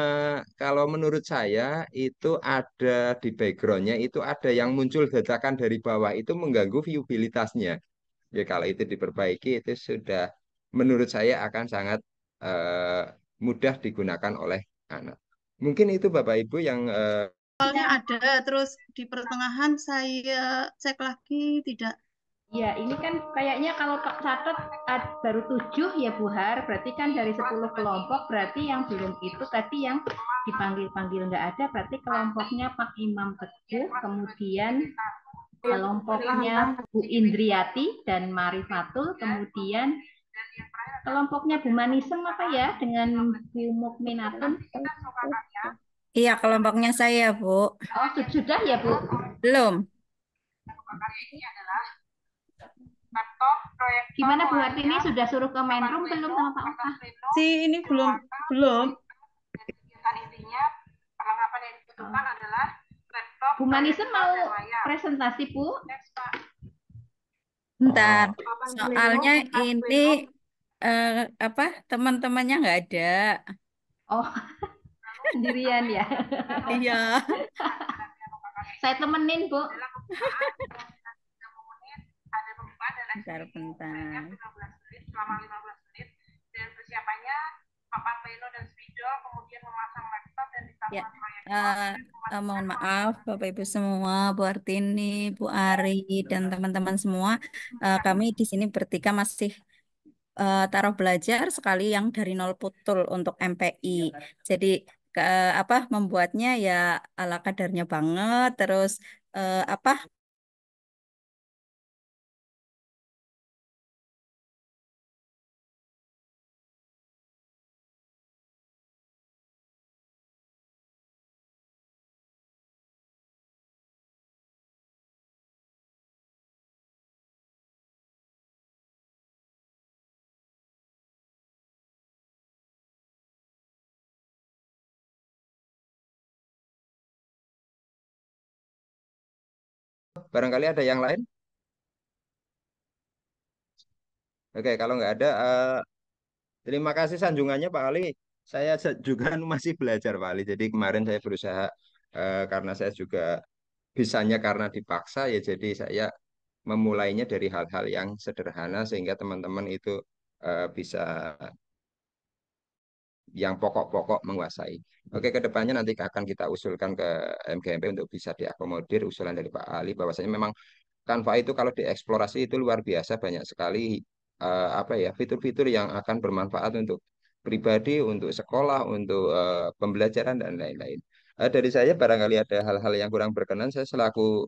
kalau menurut saya itu ada di backgroundnya itu ada yang muncul dadakan dari bawah itu mengganggu viewabilitasnya. Ya kalau itu diperbaiki itu sudah menurut saya akan sangat eh, mudah digunakan oleh anak. Mungkin itu Bapak Ibu yang Soalnya ada, terus di pertengahan saya cek lagi tidak. Ya, ini kan kayaknya kalau Pak catat baru 7 ya Bu Har, berarti kan dari 10 kelompok, berarti yang belum itu tadi yang dipanggil-panggil nggak ada, berarti kelompoknya Pak Imam Teguh, kemudian kelompoknya Bu Indriati dan Marifatul, kemudian kelompoknya Bu Manisem apa ya dengan Bu Mukminatun. Iya, kelompoknya saya, Bu. Oh, sudah ya Bu? Belum. Gimana Bu Hartini sudah suruh ke main room belum sama Pak Oka? Ini belum. Bu Manisem mau presentasi Bu? Bentar, soalnya ini teman-temannya nggak ada. Oh, sendirian ya? Iya. Saya temenin Bu. Bentar. Selama 15 menit dan persiapannya papan pleno dan spidol, kemudian memasang laptop dan Ya, ditambah proyektor. mohon maaf Bapak Ibu semua, Bu Artini, Bu Ari, dan teman-teman semua. Kami di sini bertiga masih taruh belajar sekali yang dari nol putul untuk MPI. Jadi membuatnya ya ala kadarnya banget, terus barangkali ada yang lain? Oke, kalau nggak ada, terima kasih sanjungannya Pak Ali. Saya juga masih belajar Pak Ali. Jadi kemarin saya berusaha karena saya juga bisanya karena dipaksa ya. Jadi saya memulainya dari hal-hal yang sederhana sehingga teman-teman itu bisa yang pokok-pokok menguasai. Oke, kedepannya nanti akan kita usulkan ke MGMP untuk bisa diakomodir usulan dari Pak Ali bahwasanya memang Canva itu kalau dieksplorasi itu luar biasa banyak sekali apa ya fitur-fitur yang akan bermanfaat untuk pribadi, untuk sekolah, untuk pembelajaran dan lain-lain. Dari saya barangkali ada hal-hal yang kurang berkenan, saya selaku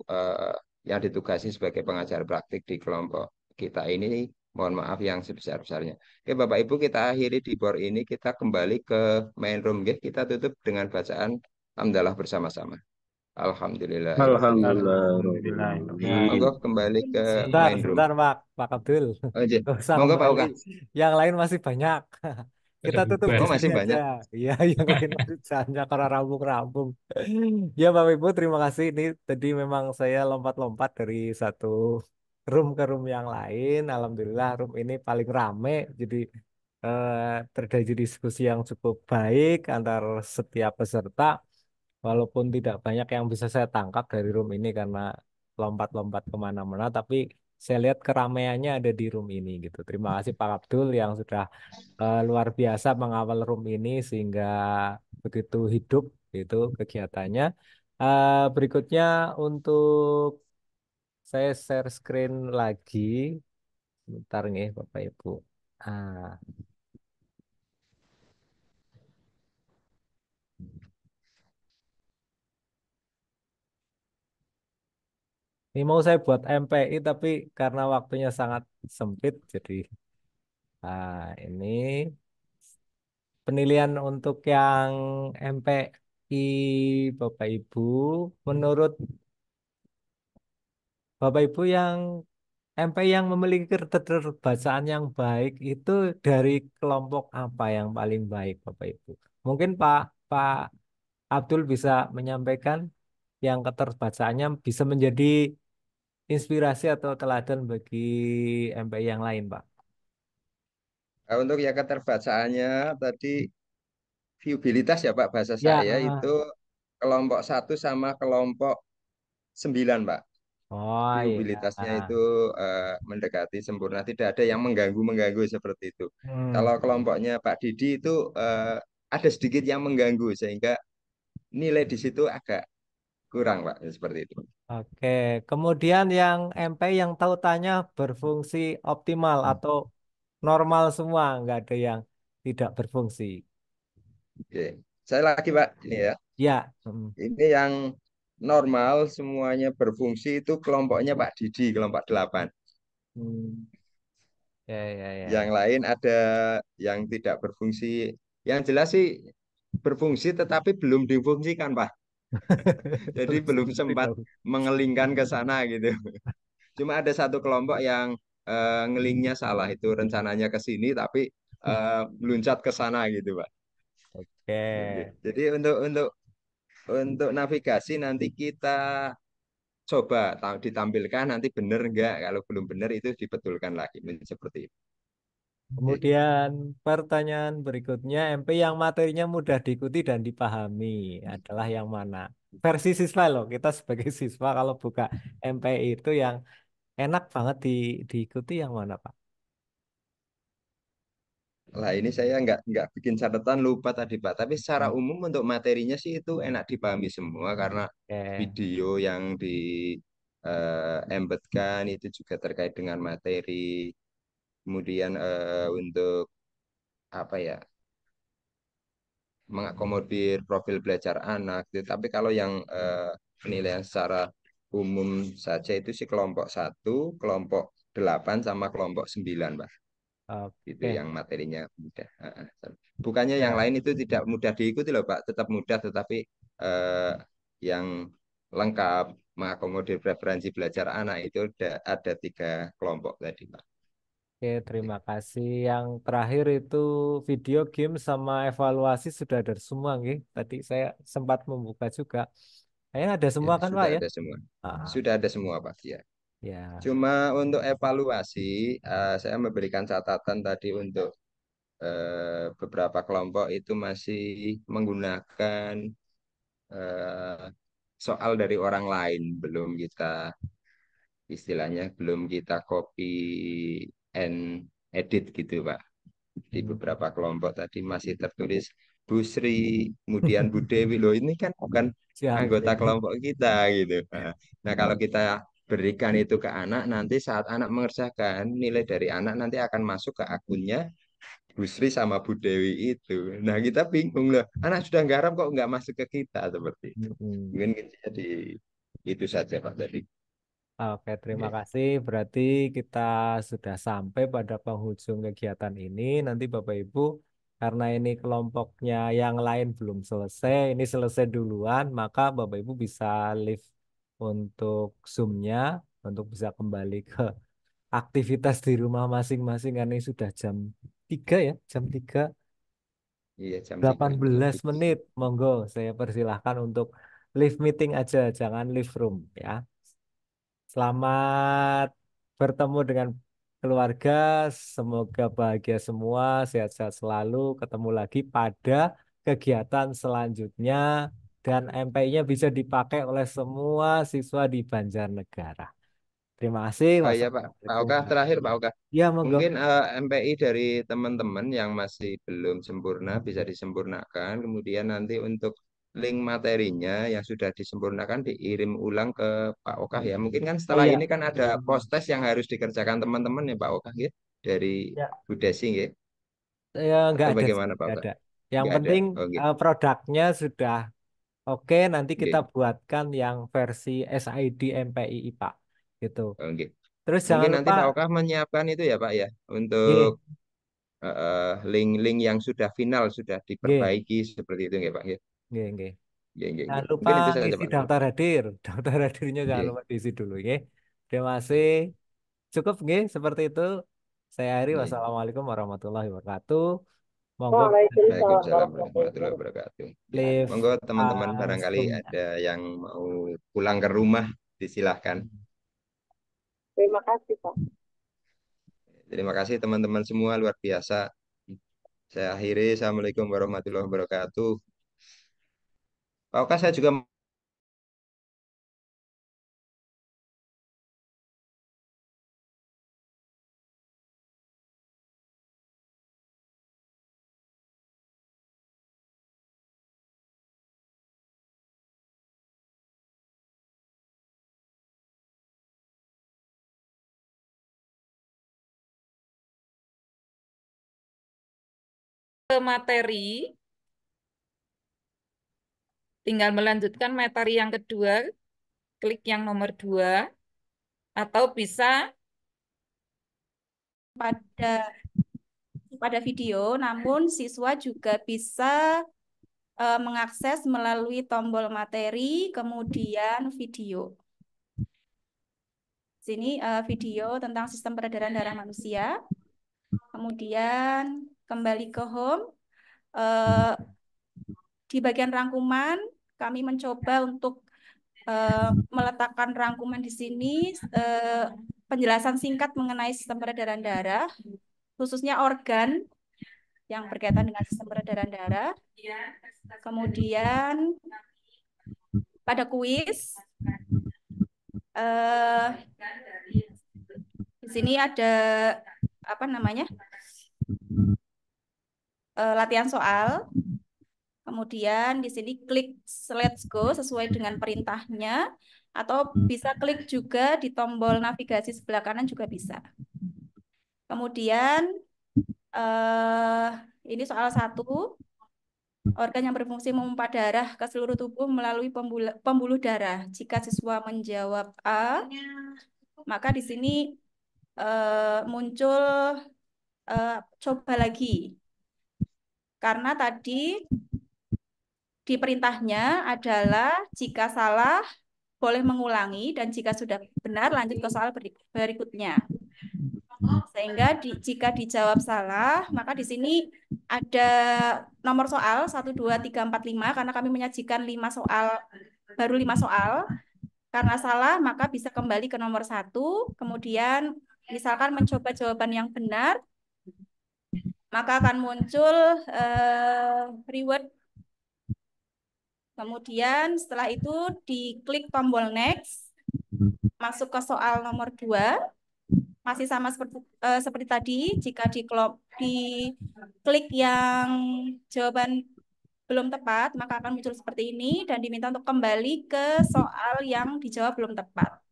yang ditugasi sebagai pengajar praktik di kelompok kita ini, mohon maaf yang sebesar-besarnya. Oke, Bapak Ibu, kita akhiri di bor ini, kita kembali ke main room, ya. Kita tutup dengan bacaan Hamdalah bersama-sama. Alhamdulillah. Alhamdulillah. Monggo kembali ke Sebentar, main room. sebentar Pak Abdul. Oh, iya. Nggak usah Monggo Pak kembali. Uka. Yang lain masih banyak. Kita tutup di Oh, sini masih aja. banyak. Iya, yang lain masih banyak karena rambung-rambung. Ya Bapak Ibu, terima kasih. Ini tadi memang saya lompat-lompat dari satu room ke room yang lain. Alhamdulillah room ini paling rame. Jadi terjadi diskusi yang cukup baik antar setiap peserta. Walaupun tidak banyak yang bisa saya tangkap dari room ini karena lompat-lompat kemana-mana, tapi saya lihat keramaiannya ada di room ini gitu. Terima kasih Pak Abdul yang sudah luar biasa mengawal room ini sehingga begitu hidup itu kegiatannya. Berikutnya untuk saya share screen lagi, bentar nih Bapak Ibu. Ah, ini mau saya buat MPI tapi karena waktunya sangat sempit, jadi ini penilaian untuk yang MPI Bapak Ibu, menurut Bapak Ibu yang MPI yang memiliki keterbacaan yang baik itu dari kelompok apa yang paling baik Bapak Ibu? Mungkin Pak Abdul bisa menyampaikan yang keterbacaannya bisa menjadi inspirasi atau teladan bagi MPI yang lain, Pak. Untuk yang keterbacaannya tadi viewabilitas ya Pak, bahasa Ya, saya itu kelompok 1 sama kelompok 9 Pak. oh Viewabilitasnya iya. itu mendekati sempurna, tidak ada yang mengganggu-mengganggu seperti itu. Kalau kelompoknya Pak Didi itu ada sedikit yang mengganggu sehingga nilai di situ agak kurang Pak, seperti itu. Oke, kemudian yang MPI yang tautannya berfungsi optimal atau normal semua, nggak ada yang tidak berfungsi. Oke, saya lagi Pak, ini ya. Ya. Ini yang normal semuanya berfungsi itu kelompoknya Pak Didi, kelompok 8. Ya. Yang lain ada yang tidak berfungsi. Yang jelas sih berfungsi tetapi belum difungsikan, Pak. Jadi belum sempat mengelingkan ke sana gitu. Cuma ada satu kelompok yang ngelingnya salah, itu rencananya ke sini tapi meluncat ke sana gitu, Pak. Oke. Jadi untuk navigasi nanti kita coba ditampilkan nanti benar enggak, kalau belum benar itu dibetulkan lagi seperti itu. Kemudian pertanyaan berikutnya, MP yang materinya mudah diikuti dan dipahami adalah yang mana? Versi siswa loh, kita sebagai siswa kalau buka MP itu yang enak banget diikuti yang mana, Pak? Lah ini saya nggak bikin catatan, lupa tadi Pak. Tapi secara umum untuk materinya sih itu enak dipahami semua karena video yang di embedkan itu juga terkait dengan materi. Kemudian untuk apa ya, mengakomodir profil belajar anak. Tapi kalau yang penilaian secara umum saja itu sih kelompok 1, kelompok 8 sama kelompok 9 Pak. Itu yang materinya mudah. Bukannya yang lain itu tidak mudah diikuti loh Pak, tetap mudah tetapi yang lengkap mengakomodir preferensi belajar anak itu ada 3 kelompok tadi Pak. Oke, terima kasih. Yang terakhir itu video game sama evaluasi sudah ada semua, nggih. Tadi saya sempat membuka juga. Kayaknya ada Ya, semua kan Pak sudah ya? ada semua. Ah, Sudah ada semua Pak ya. ya. Cuma untuk evaluasi, saya memberikan catatan tadi untuk beberapa kelompok itu masih menggunakan eh, soal dari orang lain, belum kita copy and edit gitu Pak. Di beberapa kelompok tadi masih tertulis Bu Sri, kemudian Bu Dewi. Loh ini kan bukan Siap. anggota kelompok kita gitu. Nah, kalau kita berikan itu ke anak, nanti saat anak mengerjakan, nilai dari anak nanti akan masuk ke akunnya Bu Sri sama Bu Dewi itu. Nah, kita bingung loh. Anak sudah nggarap kok nggak masuk ke kita seperti itu. Mm-mm. Mungkin jadi itu saja Pak tadi. Oke, terima Oke. kasih. Berarti kita sudah sampai pada penghujung kegiatan ini. Nanti Bapak Ibu, karena ini kelompoknya yang lain belum selesai, ini selesai duluan, maka Bapak Ibu bisa live untuk Zoom-nya, untuk bisa kembali ke aktivitas di rumah masing-masing. Karena ini sudah jam 3 ya, jam 3. Iya, jam 3 18 lebih. menit. Monggo, saya persilahkan untuk live meeting aja, jangan live room ya. Selamat bertemu dengan keluarga. Semoga bahagia semua, sehat-sehat selalu. Ketemu lagi pada kegiatan selanjutnya dan MPI-nya bisa dipakai oleh semua siswa di Banjarnegara. Terima kasih. Oh iya Pak Wassalamualaikum. Oka, terakhir Pak Oka. Ya, monggo. Mungkin MPI dari teman-teman yang masih belum sempurna bisa disempurnakan. Kemudian nanti untuk link materinya yang sudah disempurnakan dikirim ulang ke Pak Oka ya. Mungkin kan Oh setelah ya, ini kan ada post-test yang harus dikerjakan teman-teman ya Pak Oka ya. Dari ya, Bu Desi ya. ya nggak Atau ada sih, bagaimana Pak nggak Oka? ada. Yang Nggak ada. penting Oh, gitu. produknya sudah oke. Nanti kita Oke. buatkan yang versi SID MPI IPA gitu. Oke. Terus jangan Mungkin nanti lupa, Pak Oka menyiapkan itu ya Pak ya. Untuk G, link-link yang sudah final, sudah G, diperbaiki seperti itu ya Pak ya. G, G. Ya, ya, ya. Jangan lupa Mungkin itu saja ngisi Pak. daftar hadir. Daftar hadirnya jangan Ya, lupa diisi dulu ya. Terima kasih. Cukup G, seperti itu. Saya Ari. ya. Wassalamualaikum warahmatullahi wabarakatuh. Monggo Waalaikumsalam Waalaikumsalam warahmatullahi warahmatullahi wabarakatuh. Ya, live monggo teman-teman barangkali Zoom. ada yang mau pulang ke rumah, disilahkan. Terima kasih, Pak. Terima kasih teman-teman semua, luar biasa. Saya akhiri, Assalamualaikum warahmatullahi wabarakatuh. Pak Oka, saya juga Ke materi, tinggal melanjutkan materi yang kedua, klik yang nomor 2, atau bisa pada video, namun siswa juga bisa mengakses melalui tombol materi, kemudian video. Sini video tentang sistem peredaran darah manusia. Kemudian kembali ke home. Di bagian rangkuman, kami mencoba untuk meletakkan rangkuman di sini, penjelasan singkat mengenai sistem peredaran darah, khususnya organ yang berkaitan dengan sistem peredaran darah. Kemudian pada kuis, di sini ada apa namanya latihan soal. Kemudian di sini klik Let's Go sesuai dengan perintahnya, atau bisa klik juga di tombol navigasi sebelah kanan juga bisa. Kemudian ini soal 1. Organ yang berfungsi memompa darah ke seluruh tubuh melalui pembuluh darah. Jika siswa menjawab A, maka di sini muncul coba lagi. Karena tadi di perintahnya adalah jika salah boleh mengulangi, dan jika sudah benar lanjut ke soal berikutnya. Sehingga jika dijawab salah, maka di sini ada nomor soal 1, 2, 3, 4, 5, karena kami menyajikan 5 soal baru 5 soal. Karena salah, maka bisa kembali ke nomor 1. Kemudian misalkan mencoba jawaban yang benar, maka akan muncul reward. Kemudian setelah itu diklik tombol next, masuk ke soal nomor 2. Masih sama seperti tadi, jika diklik yang jawaban belum tepat, maka akan muncul seperti ini dan diminta untuk kembali ke soal yang dijawab belum tepat.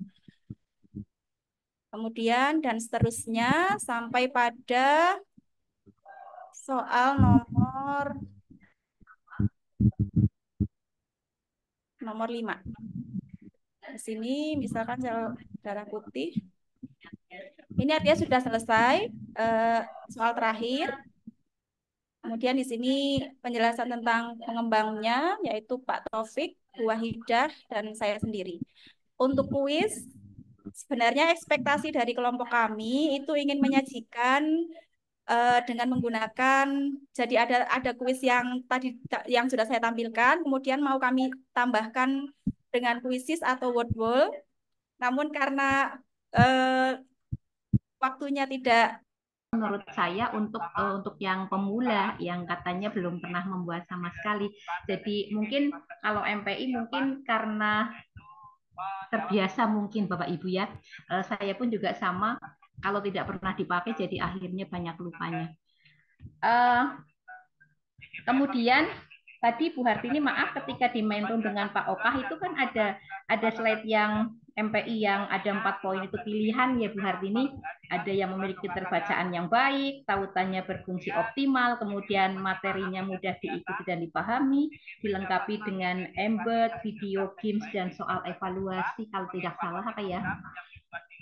Kemudian dan seterusnya sampai pada soal nomor 5. Di sini misalkan sel darah putih. Ini artinya sudah selesai soal terakhir. Kemudian di sini penjelasan tentang pengembangnya, yaitu Pak Taufik, Bu Wahidah, dan saya sendiri. Untuk kuis, sebenarnya ekspektasi dari kelompok kami itu ingin menyajikan dengan menggunakan, jadi ada kuis yang tadi yang sudah saya tampilkan, kemudian mau kami tambahkan dengan kuisis atau word wall. Namun karena waktunya tidak, menurut saya untuk yang pemula yang katanya belum pernah membuat sama sekali. Jadi mungkin kalau MPI mungkin karena terbiasa mungkin Bapak Ibu ya. Saya pun juga sama, kalau tidak pernah dipakai jadi akhirnya banyak lupanya. Kemudian tadi Bu Hartini maaf ketika di main room dengan Pak Okah itu kan ada slide yang MPI yang ada 4 poin itu pilihan ya Bu Hartini. Ada yang memiliki keterbacaan yang baik, tautannya berfungsi optimal, kemudian materinya mudah diikuti dan dipahami, dilengkapi dengan embed, video, games, dan soal evaluasi kalau tidak salah apa ya.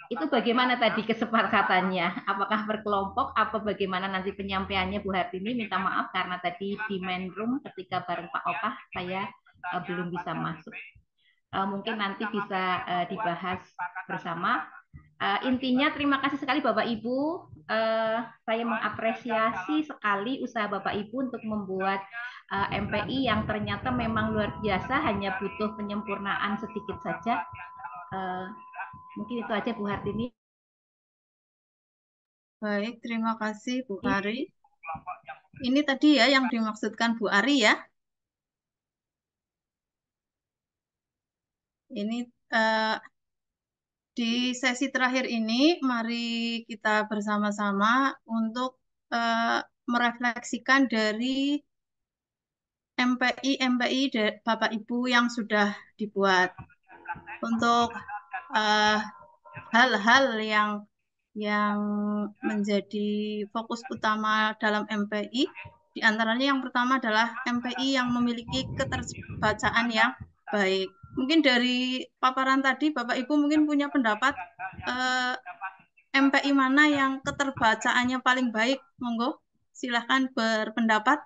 Itu bagaimana tadi kesepakatannya? Apakah berkelompok? Apa bagaimana nanti penyampaiannya Bu Hartini? Minta maaf karena tadi di main room ketika bareng Pak Okah saya belum bisa masuk. Mungkin nanti bisa dibahas bersama. Intinya terima kasih sekali Bapak Ibu. Saya mengapresiasi sekali usaha Bapak Ibu untuk membuat MPI yang ternyata memang luar biasa, hanya butuh penyempurnaan sedikit saja. Mungkin itu aja Bu Hartini. Baik, terima kasih Bu Ari. Ini tadi ya yang dimaksudkan Bu Ari ya. Ini di sesi terakhir ini, mari kita bersama-sama untuk merefleksikan dari MPI Bapak Ibu yang sudah dibuat. Untuk hal-hal yang menjadi fokus utama dalam MPI, diantaranya yang pertama adalah MPI yang memiliki keterbacaan yang baik. Mungkin dari paparan tadi Bapak Ibu mungkin punya pendapat MPI mana yang keterbacaannya paling baik, monggo silahkan berpendapat.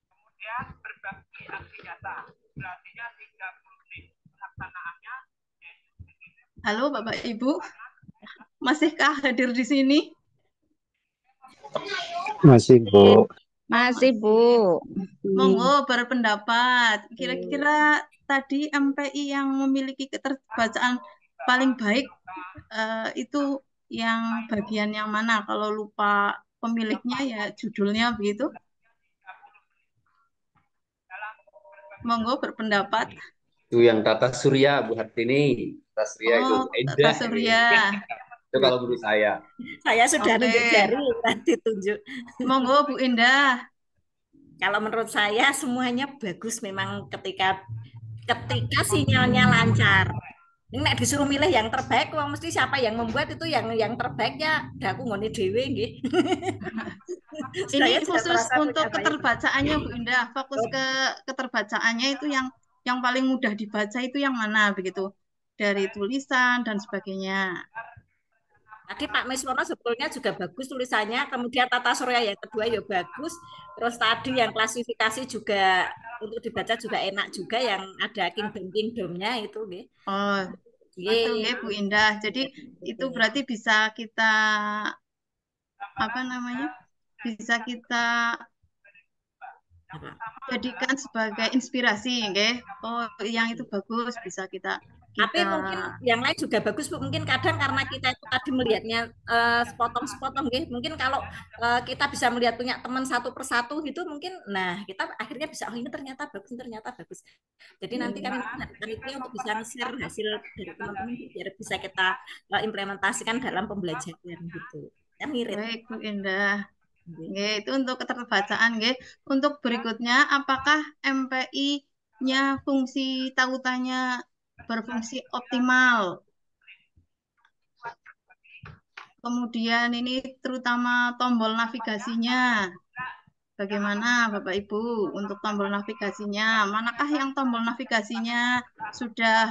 Kemudian berbagi aksi data, durasinya 30 menit, pelaksanaannya. Halo Bapak Ibu, masihkah hadir di sini? Masih, Bu. Masih, Bu. Monggo berpendapat. Kira-kira tadi MPI yang memiliki keterbacaan paling baik itu yang bagian yang mana? Kalau lupa pemiliknya ya judulnya begitu. Monggo berpendapat. Itu yang tata surya Bu Hartini. Tata surya itu indah. Tata surya. Itu kalau menurut saya. Saya sudah nunjuk jari nanti tunjuk. Monggo Bu Indah. Kalau menurut saya semuanya bagus memang ketika sinyalnya lancar. Ini nek disuruh milih yang terbaik, wong mesti siapa yang membuat itu yang terbaik ya. Aku ngone dhewe nggih. Ini khusus untuk keterbacaannya Bu Indah. Fokus ke keterbacaannya itu yang paling mudah dibaca itu yang mana begitu? Dari tulisan dan sebagainya. Tadi Pak Miswono sebetulnya juga bagus tulisannya, kemudian tata surya yang kedua ya bagus, terus tadi yang klasifikasi juga untuk dibaca juga enak juga yang ada kingdom-kingdomnya itu. Oh, itu ya Bu Indah. Jadi itu berarti bisa kita bisa kita jadikan sebagai inspirasi, nggih. Oh, yang itu bagus bisa Tapi mungkin yang lain juga bagus Bu. Mungkin kadang karena kita itu tadi melihatnya sepotong-sepotong, mungkin kalau kita bisa melihat punya teman satu persatu gitu, mungkin, nah kita akhirnya bisa, oh ini ternyata bagus. Jadi nanti kami panitia untuk bisa nge-share hasil dari teman-teman biar bisa kita implementasikan dalam pembelajaran gitu. Kan ngirit. Baik Bu Indah. Nggih, itu untuk keterbacaan, nggih. Untuk berikutnya, apakah MPI-nya fungsi tautannya berfungsi optimal? Kemudian ini terutama tombol navigasinya. Bagaimana Bapak Ibu untuk tombol navigasinya? Manakah yang tombol navigasinya sudah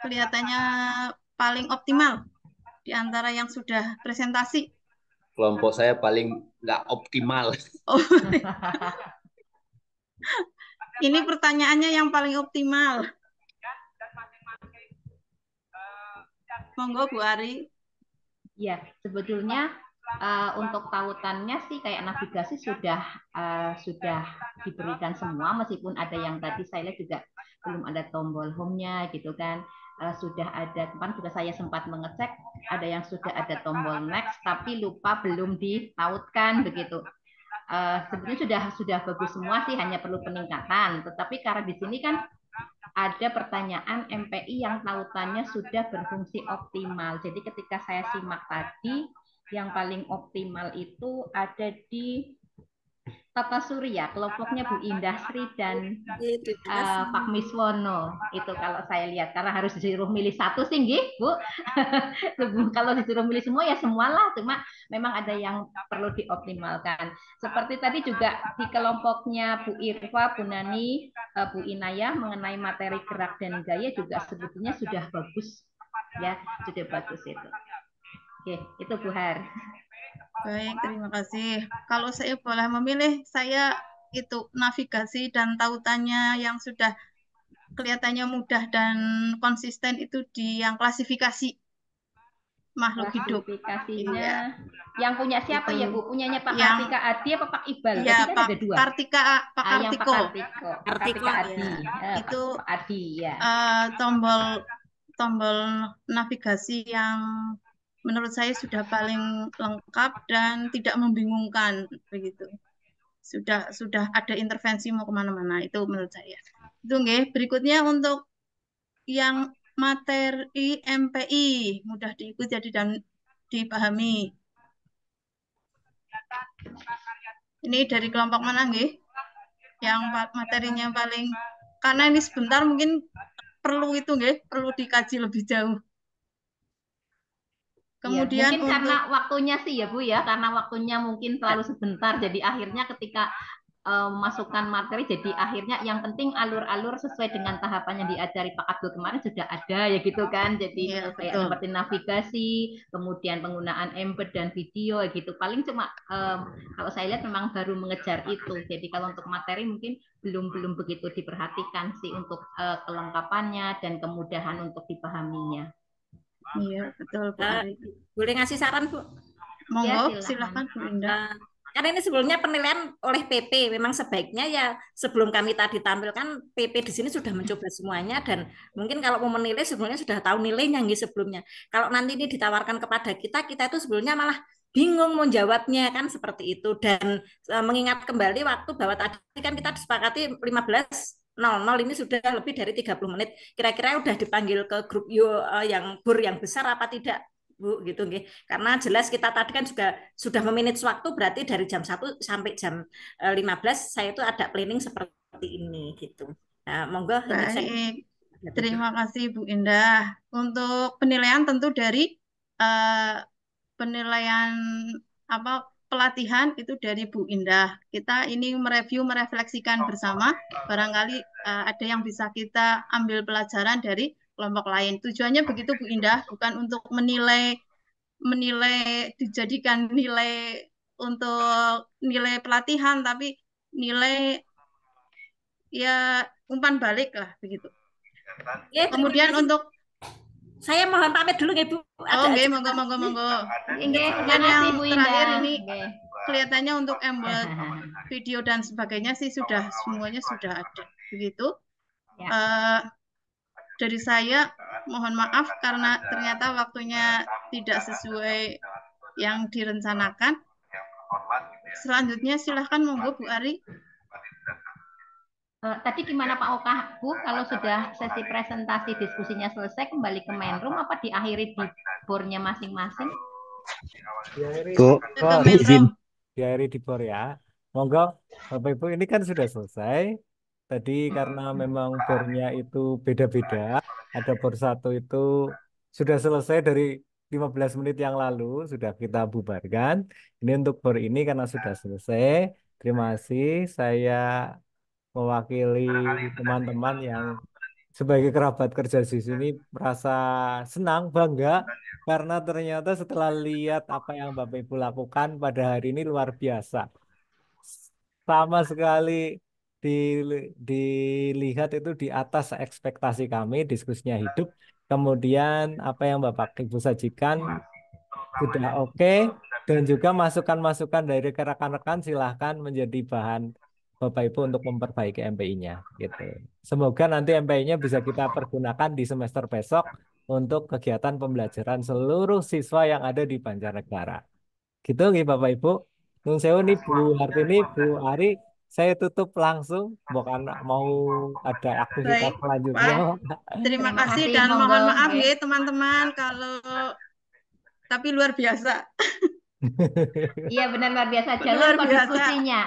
kelihatannya paling optimal di antara yang sudah presentasi? Kelompok saya paling nggak optimal. Oh. Ini pertanyaannya yang paling optimal. Monggo Bu Ari. Ya, sebetulnya untuk tautannya sih kayak navigasi sudah diberikan semua, meskipun ada yang tadi saya lihat juga belum ada tombol home-nya gitu kan. Sudah ada, kemarin juga saya sempat mengecek, ada yang sudah ada tombol next tapi lupa belum ditautkan begitu. Sebetulnya sudah bagus semua sih, hanya perlu peningkatan. Tetapi karena di sini kan ada pertanyaan MPI yang tautannya sudah berfungsi optimal. Jadi ketika saya simak tadi, yang paling optimal itu ada di Tata Surya, kelompoknya Bu Indah Sri dan Pak Miswono. Itu kalau saya lihat, karena harus disuruh milih satu sih, Bu. Kalau disuruh milih semua ya semualah, cuma memang ada yang perlu dioptimalkan. Seperti tadi juga di kelompoknya Bu Irfa, Bu Nani, Bu Inayah mengenai materi gerak dan gaya juga sebetulnya sudah bagus, ya, sudah bagus itu. Oke, itu Bu Har. Baik, terima kasih. Kalau saya boleh memilih, saya itu navigasi dan tautannya yang sudah kelihatannya mudah dan konsisten itu di yang klasifikasi makhluk hidup. Klasifikasinya yang punya siapa itu. ya Bu? Punyanya Pak Kartika Adi apa Pak Iqbal? Ya, Kan ada dua. Pak Kartiko. Kartika Adi. Itu Pak Adi ya. Tombol navigasi yang menurut saya sudah paling lengkap dan tidak membingungkan begitu. Sudah ada intervensi mau kemana-mana, itu menurut saya. Itu nggih. Berikutnya untuk yang materi MPI mudah diikuti dan dipahami. Ini dari kelompok mana nggih? Yang materinya paling, karena ini sebentar mungkin perlu itu nggih, perlu dikaji lebih jauh. Kemudian ya, mungkin karena waktunya sih ya Bu ya, karena waktunya mungkin terlalu sebentar, jadi akhirnya ketika masukkan materi, jadi akhirnya yang penting alur-alur sesuai dengan tahapan yang diajari Pak Abdul kemarin sudah ada ya gitu kan, jadi kayak seperti navigasi, kemudian penggunaan embed dan video gitu, paling cuma kalau saya lihat memang baru mengejar itu, jadi kalau untuk materi mungkin belum begitu diperhatikan sih untuk kelengkapannya dan kemudahan untuk dipahaminya. Iya, betul Bu Ari. Boleh ngasih saran Bu? Monggo, ya, silakan Bu Indah. Karena ini sebelumnya penilaian oleh PP, memang sebaiknya ya sebelum kami tadi tampilkan, PP di sini sudah mencoba semuanya dan mungkin kalau mau menilai sebelumnya sudah tahu nilainya sebelumnya. Kalau nanti ini ditawarkan kepada kita itu sebelumnya malah bingung mau jawabnya kan seperti itu. Dan mengingat kembali waktu bahwa tadi kan kita disepakati 15.00 ini sudah lebih dari 30 menit. Kira-kira udah dipanggil ke grup yang BUR yang besar apa tidak Bu gitu nggih. Karena jelas kita tadi kan juga sudah memanage waktu, berarti dari jam 1 sampai jam 15 saya itu ada planning seperti ini gitu. Nah, monggo. Baik. Terima kasih Bu Indah. Untuk penilaian tentu dari penilaian pelatihan itu dari Bu Indah. Kita ini mereview, merefleksikan bersama. Barangkali ada yang bisa kita ambil pelajaran dari kelompok lain. Tujuannya begitu Bu Indah, bukan untuk menilai dijadikan nilai untuk nilai pelatihan, tapi nilai ya umpan balik lah begitu. Ya, kemudian untuk saya mohon pamit dulu nggih Bu. Monggo. Kemudian yang terakhir ini kelihatannya untuk embed video dan sebagainya sih sudah semuanya sudah ada. Begitu. Dari saya mohon maaf karena ternyata waktunya tidak sesuai yang direncanakan. Selanjutnya silahkan monggo Bu Ari. Tadi gimana Pak Oka, Bu? Kalau sudah sesi presentasi diskusinya selesai, kembali ke main room apa diakhiri di board-nya masing-masing? Diakhiri Bu, izin. diakhiri di board ya. Monggo, Bapak Ibu, ini kan sudah selesai. Tadi karena memang bornya itu beda-beda, ada bor 1 itu sudah selesai dari 15 menit yang lalu, sudah kita bubarkan. Ini untuk bor ini karena sudah selesai. Terima kasih, saya mewakili teman-teman yang sebagai kerabat kerja di sini merasa senang, bangga, karena ternyata setelah lihat apa yang Bapak Ibu lakukan pada hari ini luar biasa. Sama sekali dilihat itu di atas ekspektasi kami, diskusinya hidup. Kemudian apa yang Bapak Ibu sajikan sudah oke, dan juga masukan-masukan dari rekan-rekan silahkan menjadi bahan Bapak Ibu untuk memperbaiki MPI-nya gitu. Semoga nanti MPI-nya bisa kita pergunakan di semester besok untuk kegiatan pembelajaran seluruh siswa yang ada di Banjarnegara. Gitu nih Bapak Ibu. Nun sewu nih Bu Hartini, Bu Ari, saya tutup langsung, bukan mau ada aktivitas Baik, selanjutnya. Pak. Terima kasih dan mohon maaf ya teman-teman kalau tapi luar biasa. Iya benar luar biasa. Jalan Luar kok biasa. diskusinya,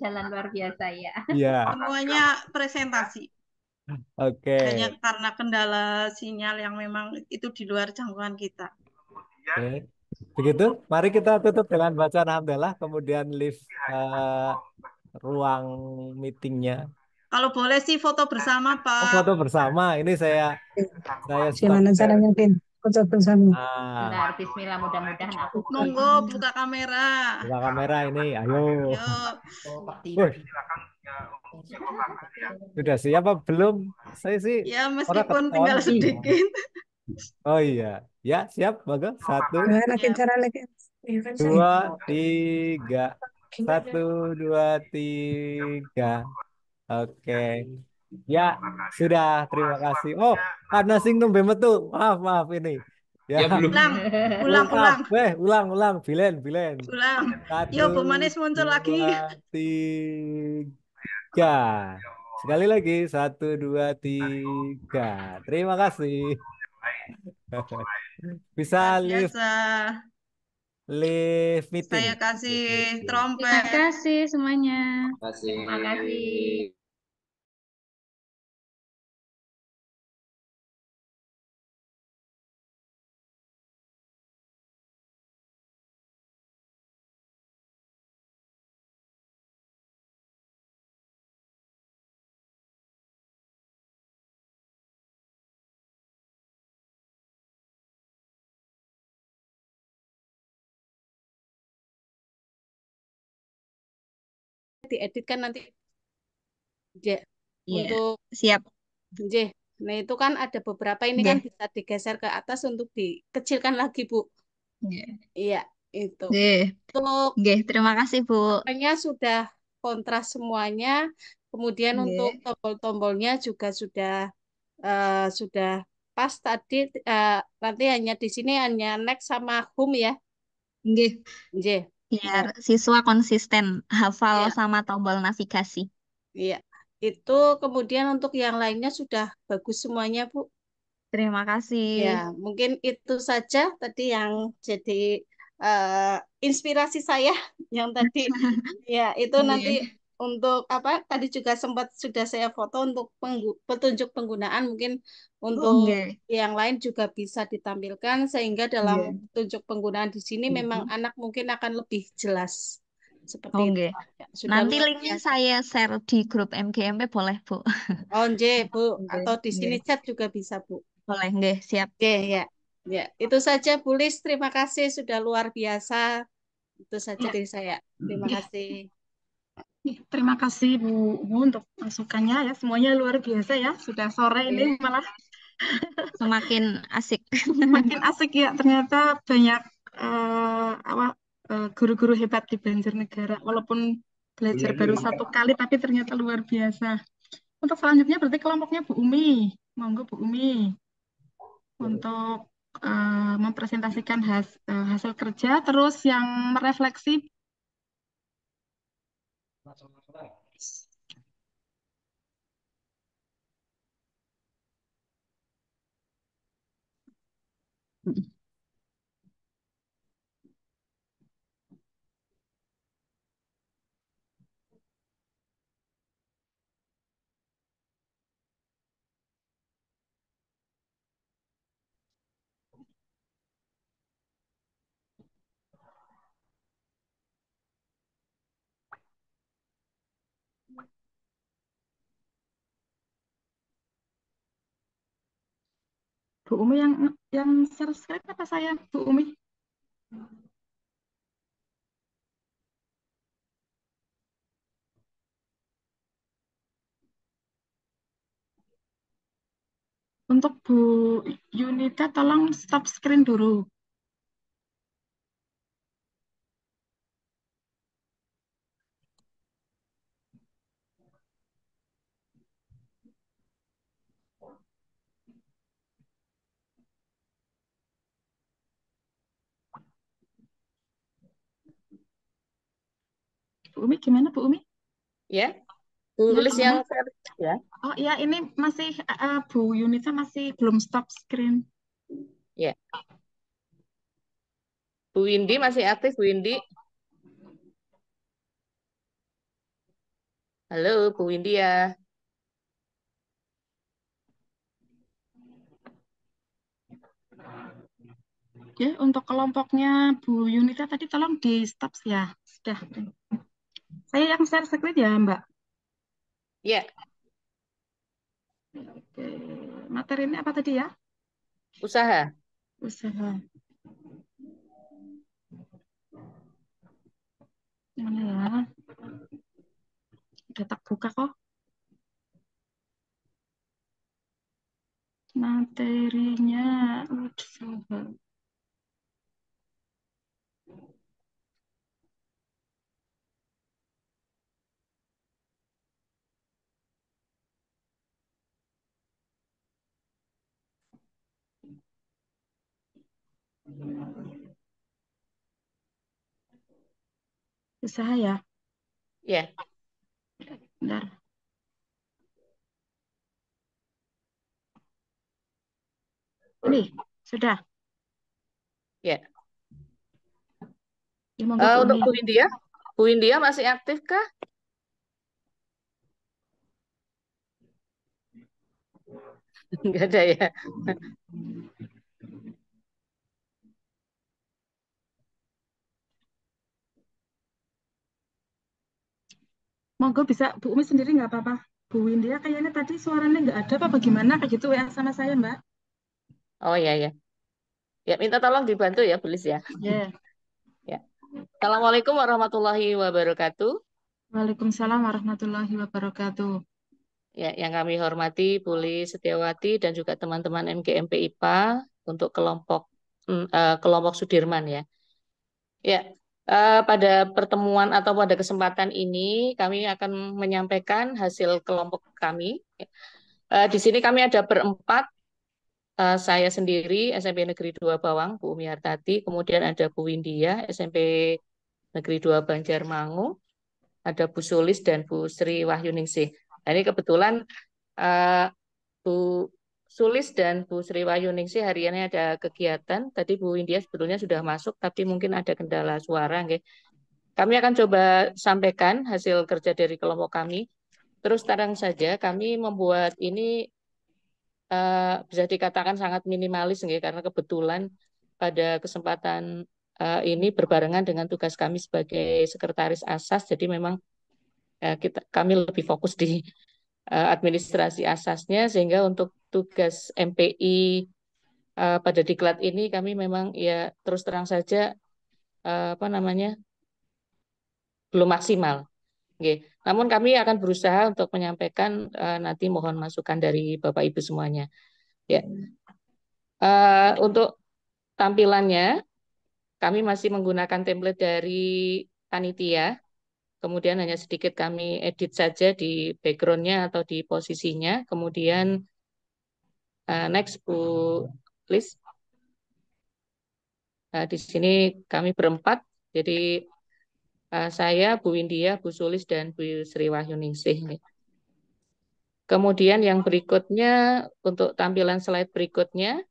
jalan luar biasa ya. Iya. Semuanya presentasi. Oke. Hanya karena kendala sinyal yang memang itu di luar jangkauan kita. Oke. Begitu, mari kita tutup dengan bacaan hamdalah, kemudian live ruang meetingnya. Kalau boleh sih foto bersama, Pak. Foto bersama, ini saya Gimana caranya, Pin? Foto bersama. Benar, bismillah, mudah-mudahan aku. Monggo buka kamera. Buka kamera ini, ayo. Wih. Sudah siap apa belum? Saya sih ya orang meskipun ketahuan tinggal sih. sedikit. Oh iya, ya siap, monggo. 1, Gimana, Pin, caranya, Pin? 2, 3. 1, 2, 3. Oke. Ya, sudah. Terima kasih. Oh, ada sing nembe metu. Maaf ini. Ya. Ulang. Ulang. Bilen. Ulang. 1, Yo, Bu Manis muncul 2, lagi. 3. Sekali lagi. 1, 2, 3. Terima kasih. Bisa live meeting. Saya kasih trompet. Terima kasih semuanya. Terima kasih. Diedit kan nanti Iya, untuk siap. Nah itu kan ada beberapa ini kan bisa digeser ke atas untuk dikecilkan lagi Bu. Iya itu. Untuk Terima kasih Bu. sudah kontras semuanya. Kemudian untuk tombol-tombolnya juga sudah pas tadi. Nanti hanya di sini hanya next sama home ya. Biar siswa konsisten hafal sama tombol navigasi. Iya, itu kemudian untuk yang lainnya sudah bagus semuanya, Bu. Terima kasih. Ya, mungkin itu saja tadi yang jadi inspirasi saya yang tadi. Ya, itu nanti untuk apa? Tadi juga sempat sudah saya foto untuk petunjuk penggunaan. Mungkin untuk yang lain juga bisa ditampilkan sehingga dalam petunjuk penggunaan di sini memang anak mungkin akan lebih jelas. Seperti itu. Sudah Nanti linknya saya share di grup MGMP boleh Bu? Bu. Atau di sini chat juga bisa Bu. Boleh, siap. Ya. Itu saja Bu Lis. Terima kasih sudah luar biasa. Itu saja dari saya. Terima kasih. Terima kasih Bu untuk masukannya ya. Semuanya luar biasa ya. Sudah sore ini malah semakin asik. Semakin asik ya. Ternyata banyak guru-guru hebat di Banjarnegara. Walaupun belajar baru 1 kali, tapi ternyata luar biasa. Untuk selanjutnya berarti kelompoknya Bu Umi. Monggo Bu Umi untuk mempresentasikan hasil kerja, terus yang merefleksi. Bu Umi yang share screen apa saya, Bu Umi? Untuk Bu Yunita, tolong stop screen dulu. Bu Umi, gimana Bu Umi? Ya, Ya, tulis yang tolong. share ya. Oh iya, ini masih Bu Yunita masih belum stop screen. Ya. Bu Windy masih aktif, Bu Windy. Halo, Bu Windy ya. Ya, untuk kelompoknya Bu Yunita tadi tolong di stop ya. Sudah. Saya yang share screen ya, Mbak. Ya. Oke. Materi ini apa tadi ya? Usaha. Usaha. Mana ya? Udah tak buka kok. Materinya usaha. Usaha ya? Ya. Bentar. Ini sudah. Ya. Ya, monggo Bu Untuk Umi. Bu India, Bu India masih aktif kah? Enggak ada ya. Monggo bisa Bu Umi sendiri nggak apa-apa. Bu India kayaknya tadi suaranya nggak ada apa bagaimana kayak gitu ya sama saya Mbak. Oh ya ya. Ya minta tolong dibantu ya, Bu Lis ya. Ya. Ya. Assalamualaikum warahmatullahi wabarakatuh. Waalaikumsalam warahmatullahi wabarakatuh. Ya, yang kami hormati Bu Lis Setiawati dan juga teman-teman MGMP IPA untuk kelompok Sudirman ya. Ya, pada pertemuan atau pada kesempatan ini kami akan menyampaikan hasil kelompok kami. Di sini kami ada berempat, saya sendiri SMP Negeri 2 Bawang, Bu Umi Hartati, kemudian ada Bu Windia, SMP Negeri 2 Banjarmangu, ada Bu Sulis dan Bu Sri Wahyuningsih. Nah, ini kebetulan Bu Sulis dan Bu Sri Wahyuningsih hari ini ada kegiatan. Tadi Bu Windia sebetulnya sudah masuk, tapi mungkin ada kendala suara. Nggih. Kami akan coba sampaikan hasil kerja dari kelompok kami. Terus terang saja kami membuat ini bisa dikatakan sangat minimalis nggih, karena kebetulan pada kesempatan ini berbarengan dengan tugas kami sebagai sekretaris ASAS. Jadi memang kami lebih fokus di administrasi asasnya, sehingga untuk tugas MPI pada diklat ini kami memang ya terus terang saja apa namanya belum maksimal. Oke. Namun kami akan berusaha untuk menyampaikan, nanti mohon masukan dari Bapak Ibu semuanya. Ya. Untuk tampilannya kami masih menggunakan template dari panitia. Kemudian hanya sedikit kami edit saja di background-nya atau di posisinya. Kemudian next Bu please. Di sini kami berempat. Jadi saya, Bu Windia, Bu Sulis, dan Bu Sri Wahyuningsih. Kemudian yang berikutnya, untuk tampilan slide berikutnya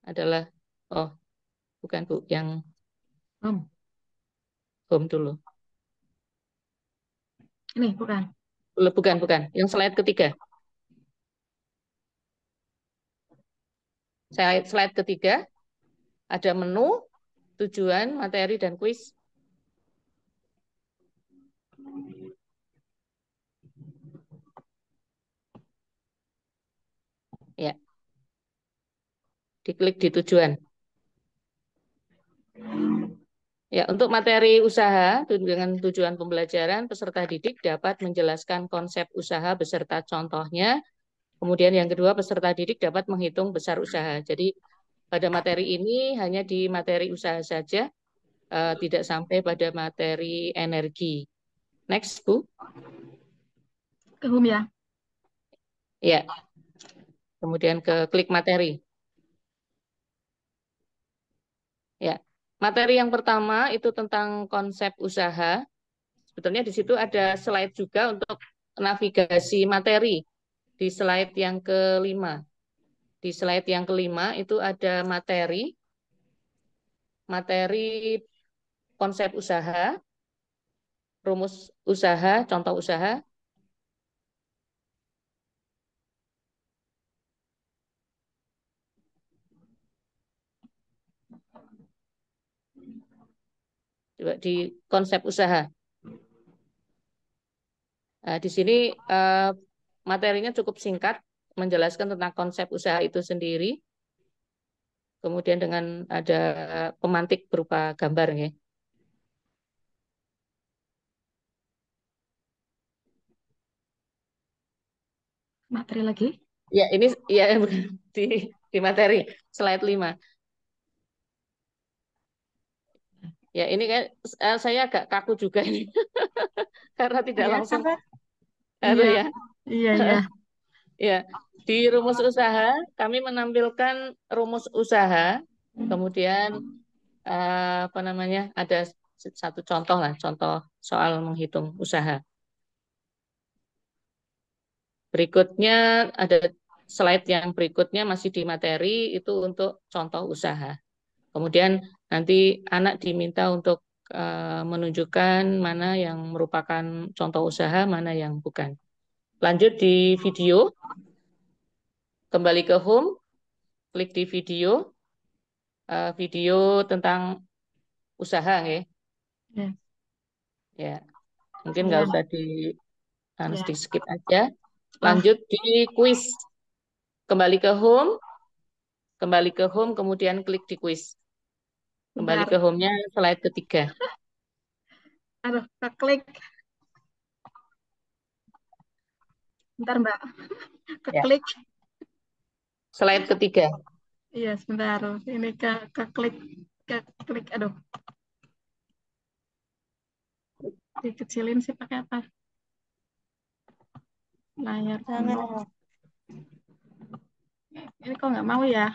adalah, oh bukan Bu, yang home dulu. Ini bukan. Bukan. Yang slide ketiga. Slide ketiga, ada menu, tujuan, materi, dan kuis. Ya. Diklik di tujuan. Ya, untuk materi usaha dengan tujuan pembelajaran, peserta didik dapat menjelaskan konsep usaha beserta contohnya. Kemudian yang kedua, peserta didik dapat menghitung besar usaha. Jadi pada materi ini hanya di materi usaha saja, tidak sampai pada materi energi. Next, Bu. Ke home ya. Ya. Kemudian ke klik materi. Ya. Materi yang pertama itu tentang konsep usaha. Sebetulnya di situ ada slide juga untuk navigasi materi. Di slide yang kelima. Di slide yang kelima itu ada materi konsep usaha, rumus usaha, contoh usaha. Coba di konsep usaha. Nah, di sini materinya cukup singkat, menjelaskan tentang konsep usaha itu sendiri. Kemudian dengan ada pemantik berupa gambar, ya. Materi lagi? Ya, ini ya di materi slide 5. Ya, ini kan saya agak kaku juga ini. Karena tidak Iya, langsung apa? Aduh, Iya, ya. iya. Ya, di rumus usaha kami menampilkan rumus usaha. Kemudian apa namanya? Ada satu contoh lah, contoh soal menghitung usaha. Berikutnya ada slide yang berikutnya masih di materi itu untuk contoh usaha. Kemudian nanti anak diminta untuk menunjukkan mana yang merupakan contoh usaha, mana yang bukan. Lanjut di video, kembali ke home, klik di video, video tentang usaha, ya. Ya. Ya, mungkin nggak usah Ya. di skip aja. Lanjut di quiz, kembali ke home, kemudian klik di quiz. Kembali Bentar. ke home-nya slide ketiga. Aduh, klik. Bentar, Mbak. Klik. Slide ketiga. Iya, sebentar. Ini klik. Aduh. Dikecilin sih pakai apa? Layar penuh. Ini kok nggak mau ya?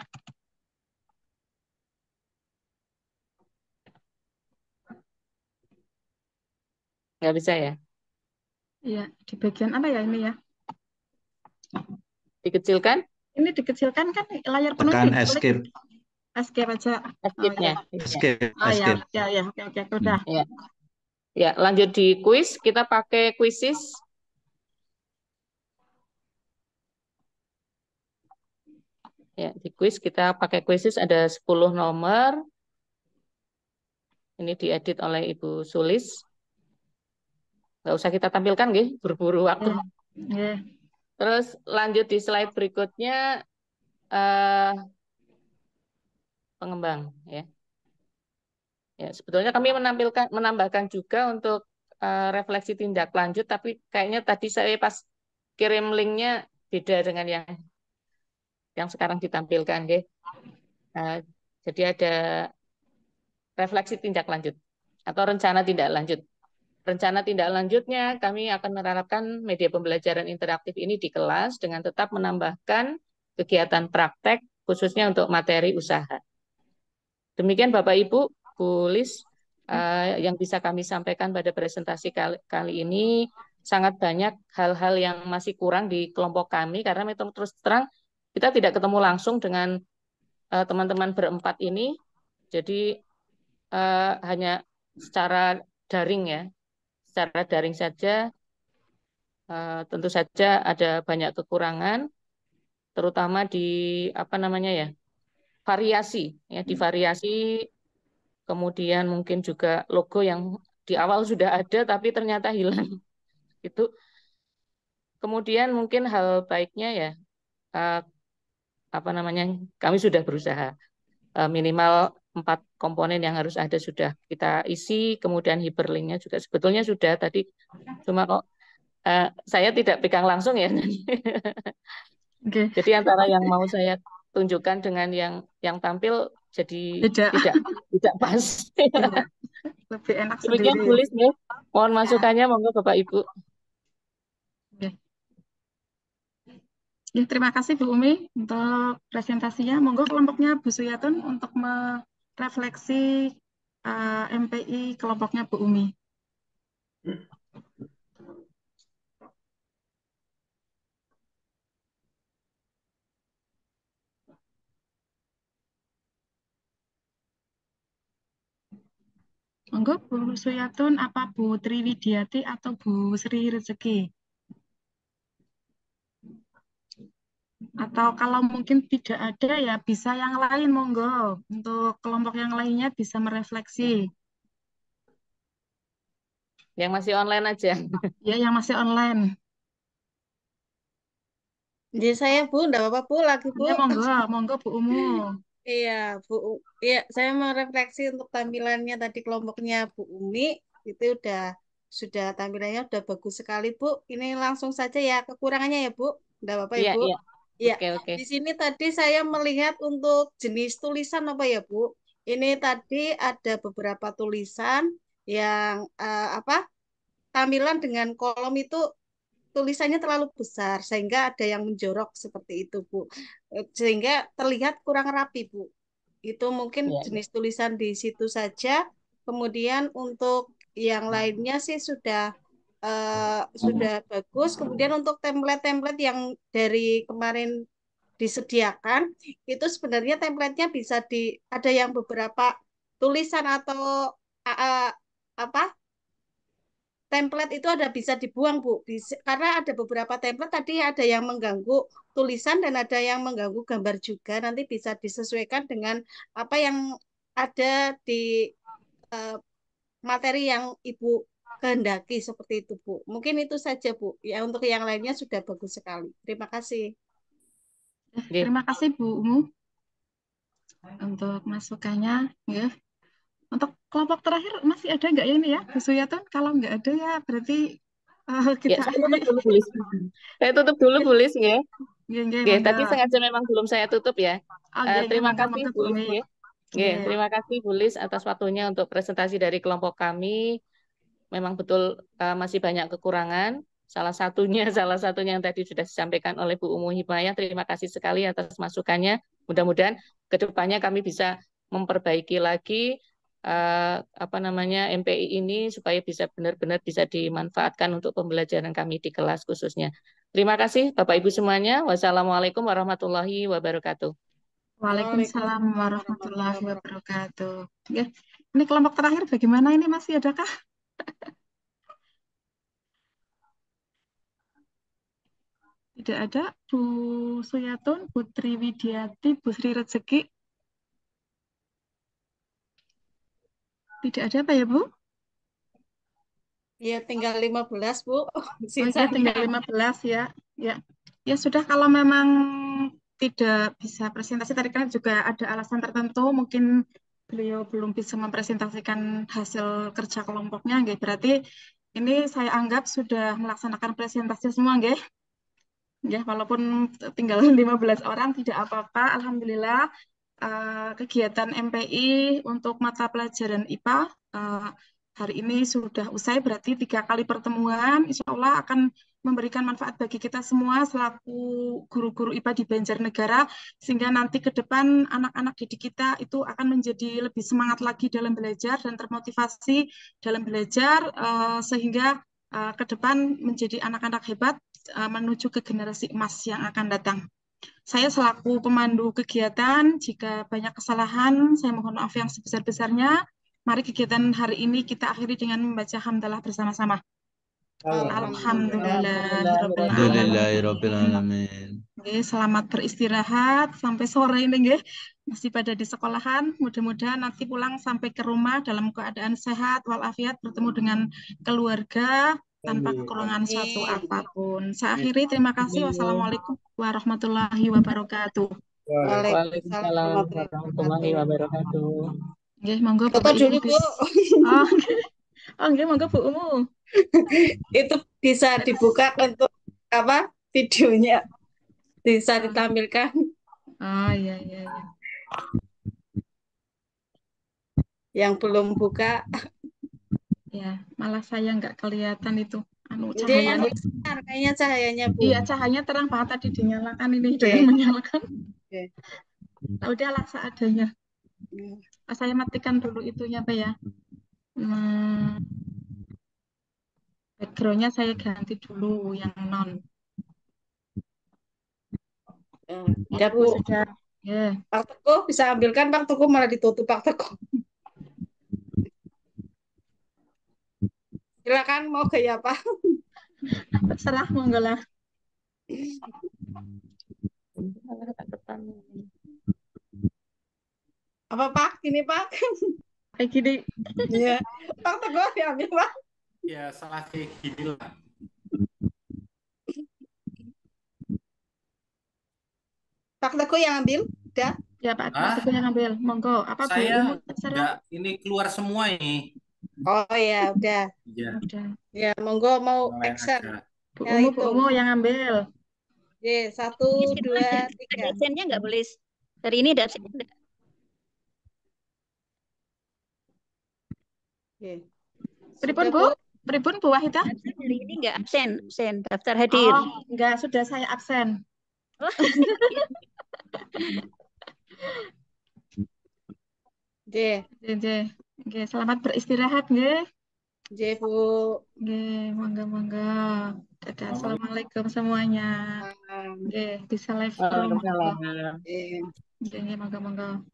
Nggak bisa ya? Iya, di bagian apa ya ini ya? Dikecilkan? Ini dikecilkan kan layar penuh. Tekan escape. Escape aja. Escape-nya. Escape. Oh ya, oke, udah. Ya. Ya, lanjut di quiz, kita pakai quizzes. Ya, di quiz kita pakai quizzes ada 10 nomor. Ini diedit oleh Ibu Sulis. Nggak usah kita tampilkan, nggih, buru-buru waktu. Terus lanjut di slide berikutnya, pengembang, ya. Ya, sebetulnya kami menambahkan juga untuk refleksi tindak lanjut, tapi kayaknya tadi saya pas kirim linknya beda dengan yang sekarang ditampilkan, nggih. Jadi ada refleksi tindak lanjut atau rencana tindak lanjut. Rencana tindak lanjutnya kami akan menerapkan media pembelajaran interaktif ini di kelas dengan tetap menambahkan kegiatan praktek khususnya untuk materi usaha. Demikian Bapak Ibu, Bu Lis, yang bisa kami sampaikan pada presentasi kali ini. Sangat banyak hal-hal yang masih kurang di kelompok kami karena memang terus terang kita tidak ketemu langsung dengan teman-teman berempat ini. Jadi hanya secara daring ya, secara daring saja. Tentu saja ada banyak kekurangan, terutama di apa namanya ya, variasi ya, di variasi. Kemudian mungkin juga logo yang di awal sudah ada tapi ternyata hilang. Itu. Kemudian mungkin hal baiknya ya, apa namanya, kami sudah berusaha minimal 4 komponen yang harus ada sudah kita isi, kemudian hyperlinknya juga sebetulnya sudah tadi, cuma kok saya tidak pegang langsung ya. Oke. Jadi antara yang mau saya tunjukkan dengan yang tampil jadi tidak pas. Iya. Lebih enak Demikian sendiri. tulis ya. Mohon Ya. masukannya, monggo Bapak Ibu. Oke. Ya, terima kasih Bu Umi untuk presentasinya. Monggo kelompoknya Bu Suyatun untuk merefleksi MPI kelompoknya Bu Umi. Monggo Bu Suyatun, apa Bu Triwidiati atau Bu Sri Rezeki? Atau kalau mungkin tidak ada ya bisa yang lain, monggo. Untuk kelompok yang lainnya bisa merefleksi. Yang masih online aja. Ya, yang masih online. Jadi saya Bu, enggak apa-apa Bu, lagi Bu. Ya, monggo, monggo Bu Umu. Iya, Bu. Iya, saya mau refleksi untuk tampilannya tadi kelompoknya Bu Umi itu sudah tampilannya udah bagus sekali Bu. Ini langsung saja ya kekurangannya ya Bu. Enggak apa-apa ya Iya, Bu. iya. Iya. Oke. Di sini tadi saya melihat untuk jenis tulisan apa ya Bu? Ini tadi ada beberapa tulisan yang tampilan dengan kolom itu tulisannya terlalu besar sehingga ada yang menjorok seperti itu Bu. Sehingga terlihat kurang rapi Bu. Itu mungkin Iya, iya. jenis tulisan di situ saja. Kemudian untuk yang lainnya sih sudah bagus. Kemudian untuk template-template yang dari kemarin disediakan itu sebenarnya template-nya bisa ada yang beberapa tulisan atau uh, apa template itu ada bisa dibuang Bu. Karena ada beberapa template tadi ada yang mengganggu tulisan dan ada yang mengganggu gambar juga. Nanti bisa disesuaikan dengan apa yang ada di materi yang Ibu kehendaki seperti itu Bu. Mungkin itu saja Bu. Ya untuk yang lainnya sudah bagus sekali. Terima kasih. Terima kasih Bu Umu untuk masukannya. Ya. Untuk kelompok terakhir masih ada nggak ya ini ya, Bu Suyatun? Kalau nggak ada ya berarti kita Ya, saya tutup dulu Bu Lis. Saya tutup dulu Bu Lis ya. Tadi sengaja memang belum saya tutup ya. Terima kasih Bu Lis ya. Terima kasih Bu Lis atas waktunya untuk presentasi dari kelompok kami. Memang betul masih banyak kekurangan. Salah satunya yang tadi sudah disampaikan oleh Bu Umu Hikmayah. Terima kasih sekali atas masukannya. Mudah-mudahan ke depannya kami bisa memperbaiki lagi MPI ini supaya bisa benar-benar bisa dimanfaatkan untuk pembelajaran kami di kelas khususnya. Terima kasih Bapak Ibu semuanya. Wassalamualaikum warahmatullahi wabarakatuh. Waalaikumsalam warahmatullahi wabarakatuh. Ya. Ini kelompok terakhir bagaimana ini, masih adakah? Tidak ada. Bu Suyatun, Putri Widiati, Bu Sri Rezeki. Tidak ada apa ya Bu? Ya tinggal 15 Bu. Oh iya, tinggal 15 ya. Ya sudah, kalau memang tidak bisa presentasi tadi kan juga ada alasan tertentu, mungkin beliau belum bisa mempresentasikan hasil kerja kelompoknya, nggih. Berarti ini saya anggap sudah melaksanakan presentasi semua, nggih. Ya, walaupun tinggal 15 orang tidak apa-apa, alhamdulillah. kegiatan MPI untuk mata pelajaran IPA hari ini sudah usai, berarti 3 kali pertemuan. Insya Allah akan memberikan manfaat bagi kita semua selaku guru-guru IPA di Banjarnegara, sehingga nanti ke depan anak-anak didik kita itu akan menjadi lebih semangat lagi dalam belajar dan termotivasi dalam belajar, sehingga ke depan menjadi anak-anak hebat menuju ke generasi emas yang akan datang. Saya selaku pemandu kegiatan, jika banyak kesalahan, saya mohon maaf yang sebesar-besarnya. Mari kegiatan hari ini kita akhiri dengan membaca hamdalah bersama-sama. Alhamdulillahirrabbilalamin. Selamat beristirahat sampai sore ini, nggih. Masih pada di sekolahan. Mudah-mudahan nanti pulang sampai ke rumah dalam keadaan sehat walafiat, bertemu dengan keluarga tanpa kekurangan suatu apapun. Saya akhiri, terima kasih. Wassalamualaikum warahmatullahi wabarakatuh. Waalaikumsalam warahmatullahi wabarakatuh. Nggih, monggo Foto Bapak dulu, Ibu. Bu. Nggih, monggo Bu Umu. Itu bisa dibuka untuk apa? Videonya bisa ditampilkan. Oh iya. Yang belum buka. Ya, malah saya nggak kelihatan itu. Jadi Cahayanya. kayaknya cahayanya, Bu. Iya, cahayanya terang banget tadi dinyalakan ini, dengan menyalakan. Nah, udahlah seadanya. Saya matikan dulu itunya, Pak ya. Backgroundnya saya ganti dulu yang non. Ya, Bu. Sudah. Yeah. Pak Teguh bisa ambilkan, Pak Teguh malah ditutup Pak Teguh. Silakan mau gaya apa? Terserah, monggo lah. Apa Pak? Ini Pak? Kayak gini. Iya. Pak Teguh diambil Pak. Ya salah kayak gini lah. Pak Teguh yang ambil, udah? Ya Pak Teguh yang ambil, monggo. Apa Saya terserah. ini keluar semua ini. Oh ya, udah. Iya. Ya, monggo mau action. Bu Umu yang ambil. Oke, 1, 2, 3. Ada absennya nggak boleh? Hari ini ada absen enggak? Oke. Pripun Bu? Pripun Bu Wahida? Hari ini nggak absen daftar hadir. Oh, enggak, sudah saya absen. Oke, selamat beristirahat nggih. Nggih, Bu. Nggih, monggo. Dadah, assalamualaikum semuanya. Nggih, bisa live room. Nggih, monggo.